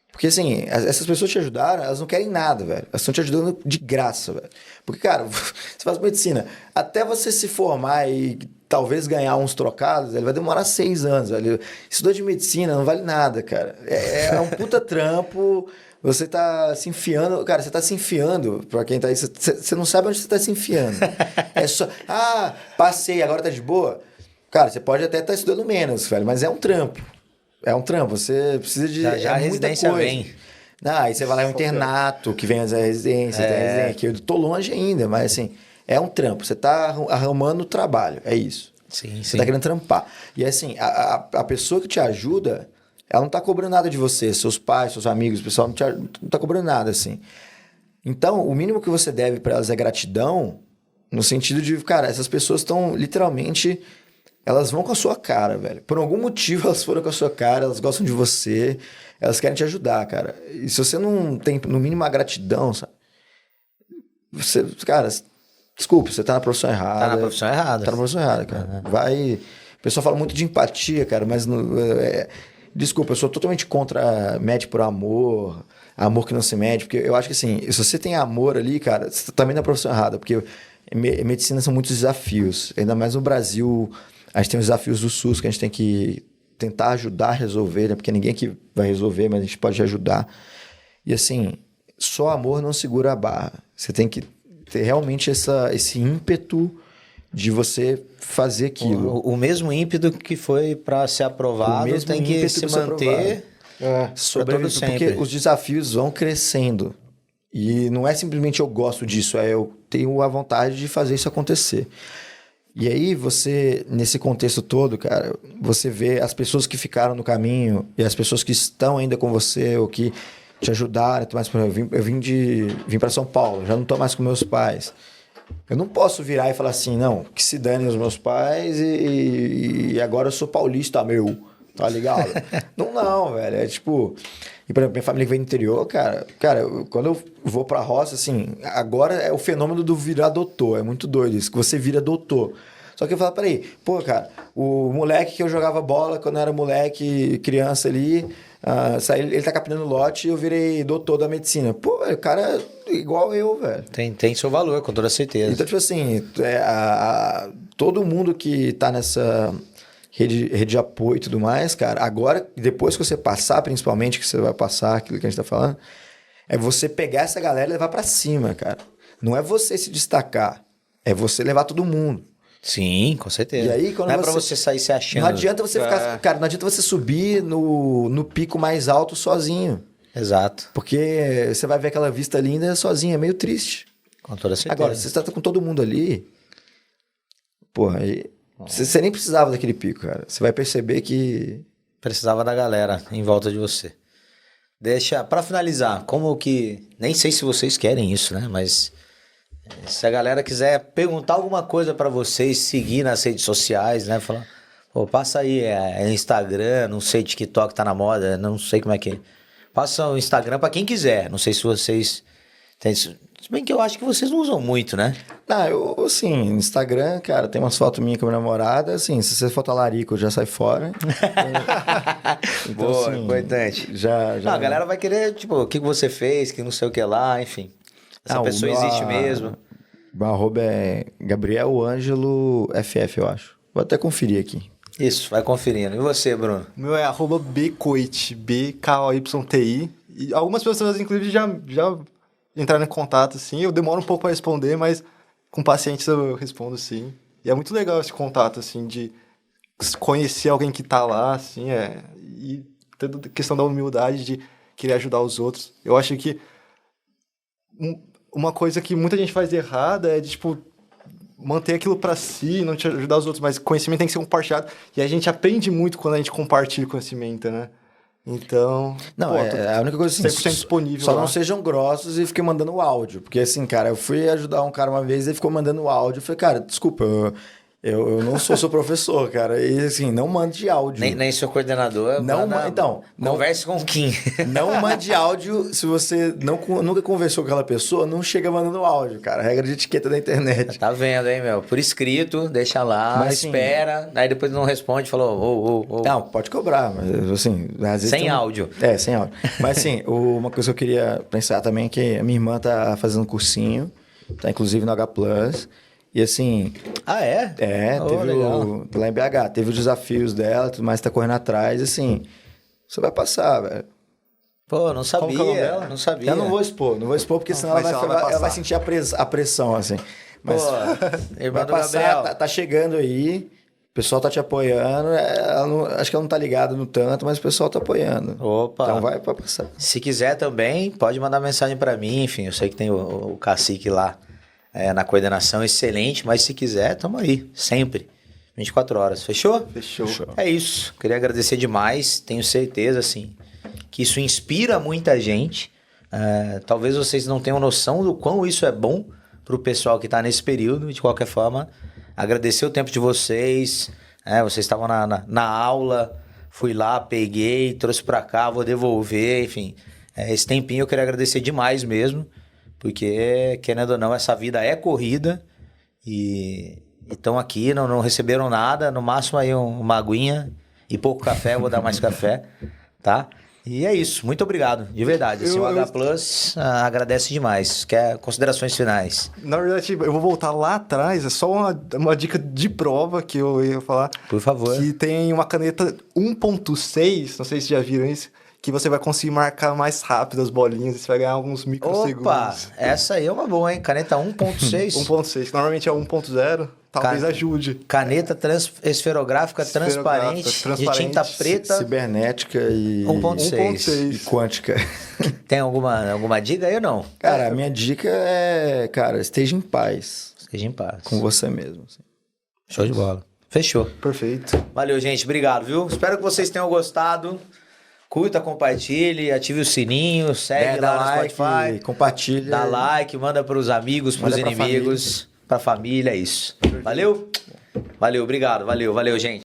Porque assim, essas pessoas que te ajudaram, elas não querem nada, velho. Elas estão te ajudando de graça, velho. Porque, cara, você faz medicina, até você se formar e talvez ganhar uns trocados, ele vai demorar 6 anos, velho. Estudou de medicina, não vale nada, cara. É um puta trampo... Você tá se enfiando... Cara, você tá se enfiando, pra quem tá aí... Você não sabe onde você tá se enfiando. É só... passei, agora tá de boa. Cara, você pode até estar estudando menos, velho, mas é um trampo. É um trampo. Você precisa de... Já a residência vem. Aí você vai lá no internato, que vem a residência, tem a residência, que eu tô longe ainda, mas assim... É um trampo. Você tá arrumando o trabalho. É isso. Sim, Você tá querendo trampar. E assim, a pessoa que te ajuda... Ela não tá cobrando nada de você, seus pais, seus amigos, o pessoal não tá cobrando nada, assim. Então, o mínimo que você deve para elas é gratidão, no sentido de, cara, essas pessoas estão literalmente... Elas vão com a sua cara, velho. Por algum motivo elas foram com a sua cara, elas gostam de você, elas querem te ajudar, cara. E se você não tem, no mínimo, a gratidão, sabe? Você, cara, desculpa, você tá na profissão errada. Tá na profissão errada. Tá na profissão errada, cara. Vai... O pessoal fala muito de empatia, cara, mas... Desculpa, eu sou totalmente contra mede por amor que não se mede, porque eu acho que assim, se você tem amor ali, cara, você tá também na profissão errada, porque medicina são muitos desafios, ainda mais no Brasil, a gente tem os desafios do SUS que a gente tem que tentar ajudar a resolver, né? Porque ninguém aqui vai resolver, mas a gente pode ajudar. E assim, só amor não segura a barra, você tem que ter realmente esse ímpeto de você fazer aquilo. O mesmo ímpeto que foi para ser aprovado tem que se manter para todo sempre. Porque os desafios vão crescendo. E não é simplesmente eu gosto disso, é eu tenho a vontade de fazer isso acontecer. E aí você, nesse contexto todo, cara, você vê as pessoas que ficaram no caminho e as pessoas que estão ainda com você ou que te ajudaram. Mas, eu vim para São Paulo, já não estou mais com meus pais. Eu não posso virar e falar assim, não, que se danem os meus pais e agora eu sou paulista, meu, tá ligado? não, velho, é tipo... E, por exemplo, minha família que vem do interior, cara, quando eu vou pra roça, assim, agora é o fenômeno do virar doutor, é muito doido isso, que você vira doutor. Só que eu falo, peraí, pô, cara, o moleque que eu jogava bola quando eu era moleque, criança ali, ele tá capinando lote e eu virei doutor da medicina. Pô, o cara é igual eu, velho. Tem seu valor, com toda certeza. Então, tipo assim, todo mundo que tá nessa rede de apoio e tudo mais, cara, agora, depois que você passar, principalmente, que você vai passar aquilo que a gente tá falando, é você pegar essa galera e levar pra cima, cara. Não é você se destacar, é você levar todo mundo. Sim, com certeza. E aí, quando não é pra você sair se achando. Não adianta você ficar... Cara, não adianta você subir no pico mais alto sozinho. Exato. Porque você vai ver aquela vista linda sozinho, é meio triste. Com toda certeza. Agora, se você tá com todo mundo ali, porra, aí... Você nem precisava daquele pico, cara. Você vai perceber que... Precisava da galera em volta de você. Pra finalizar, como que... Nem sei se vocês querem isso, né? Mas se a galera quiser perguntar alguma coisa pra vocês, seguir nas redes sociais, né? Falar, pô, passa aí, Instagram, não sei, TikTok tá na moda, não sei como é que... Passa o Instagram pra quem quiser. Não sei se vocês... Se bem que eu acho que vocês não usam muito, né? Eu, assim, Instagram, cara, tem umas fotos minhas com a minha namorada, assim, se você for talarico, já sai fora. Então, boa, assim, importante. Já... Não, a galera vai querer, tipo, o que você fez, que não sei o que lá, enfim. Essa pessoa existe mesmo. Meu arroba é Gabriel Ângelo FF, eu acho. Vou até conferir aqui. Isso, vai conferindo. E você, Bruno? O meu é @bkoyti, BKOYTI. E algumas pessoas, inclusive, já entraram em contato, assim. Eu demoro um pouco para responder, mas com paciência eu respondo, sim. E é muito legal esse contato, assim, de conhecer alguém que tá lá, assim, e toda a questão da humildade de querer ajudar os outros. Eu acho que uma coisa que muita gente faz errada é de, tipo, manter aquilo para si, não te ajudar os outros, mas conhecimento tem que ser compartilhado. E a gente aprende muito quando a gente compartilha o conhecimento, né? Então, não, a única coisa assim, 100% disponível só lá. não sejam grossos e fiquem mandando áudio, porque assim, cara, eu fui ajudar um cara uma vez e ele ficou mandando áudio, eu falei, cara, desculpa, eu não sou seu professor, cara, e assim, não mande áudio. Nem seu coordenador. Então, converse com o Kim. Não mande áudio se você nunca conversou com aquela pessoa, não chega mandando áudio, cara, regra de etiqueta da internet. Tá vendo, hein, meu? Por escrito, deixa lá, mas, espera, aí depois não responde, falou, Não, pode cobrar, mas assim... Às vezes sem áudio. Sem áudio. Mas assim, uma coisa que eu queria pensar também é que a minha irmã tá fazendo um cursinho, tá inclusive no H+, e assim... Ah, é? Teve lá em BH, teve os desafios dela, tudo mais, tá correndo atrás, assim, você vai passar, velho. Pô, não sabia. Como que é o nome dela? Não sabia. Eu não vou expor porque senão ela vai sentir a pressão, assim. Mas pô, irmã vai do passar, Gabriel. tá chegando aí, o pessoal tá te apoiando, acho que ela não tá ligada no tanto, mas o pessoal tá apoiando. Opa. Então vai passar. Se quiser também, pode mandar mensagem pra mim, enfim, eu sei que tem o cacique lá na coordenação, excelente, mas se quiser, tamo aí, sempre. 24 horas, fechou? Fechou. É isso, queria agradecer demais, tenho certeza, assim, que isso inspira muita gente. Talvez vocês não tenham noção do quão isso é bom pro pessoal que tá nesse período, de qualquer forma, agradecer o tempo de vocês, vocês estavam na aula, fui lá, peguei, trouxe pra cá, vou devolver, enfim, esse tempinho eu queria agradecer demais mesmo, porque, querendo ou não, essa vida é corrida e estão aqui, não receberam nada, no máximo aí uma aguinha e pouco café, vou dar mais café, tá? E é isso, muito obrigado, de verdade. Assim, o H Plus agradece demais. Quer considerações finais? Na verdade, eu vou voltar lá atrás, é só uma dica de prova que eu ia falar. Por favor. Que tem uma caneta 1.6, não sei se já viram isso, que você vai conseguir marcar mais rápido as bolinhas, você vai ganhar alguns microsegundos. Opa, essa aí é uma boa, hein? Caneta 1.6. 1.6, que normalmente é 1.0, talvez ajude. Caneta esferográfica transparente, de tinta preta. Cibernética e 1.6. e quântica. Tem alguma dica aí ou não? Cara, a minha dica é, cara, esteja em paz Seja em paz. com você mesmo. Assim. Show de bola. Fechou. Perfeito. Valeu, gente. Obrigado, viu? Espero que vocês tenham gostado. Curta, compartilhe, ative o sininho, segue lá no Spotify. Compartilha. Dá like, manda pros amigos, pros Manda pra inimigos, pra família, é isso. Valeu? Valeu, obrigado. Valeu, gente.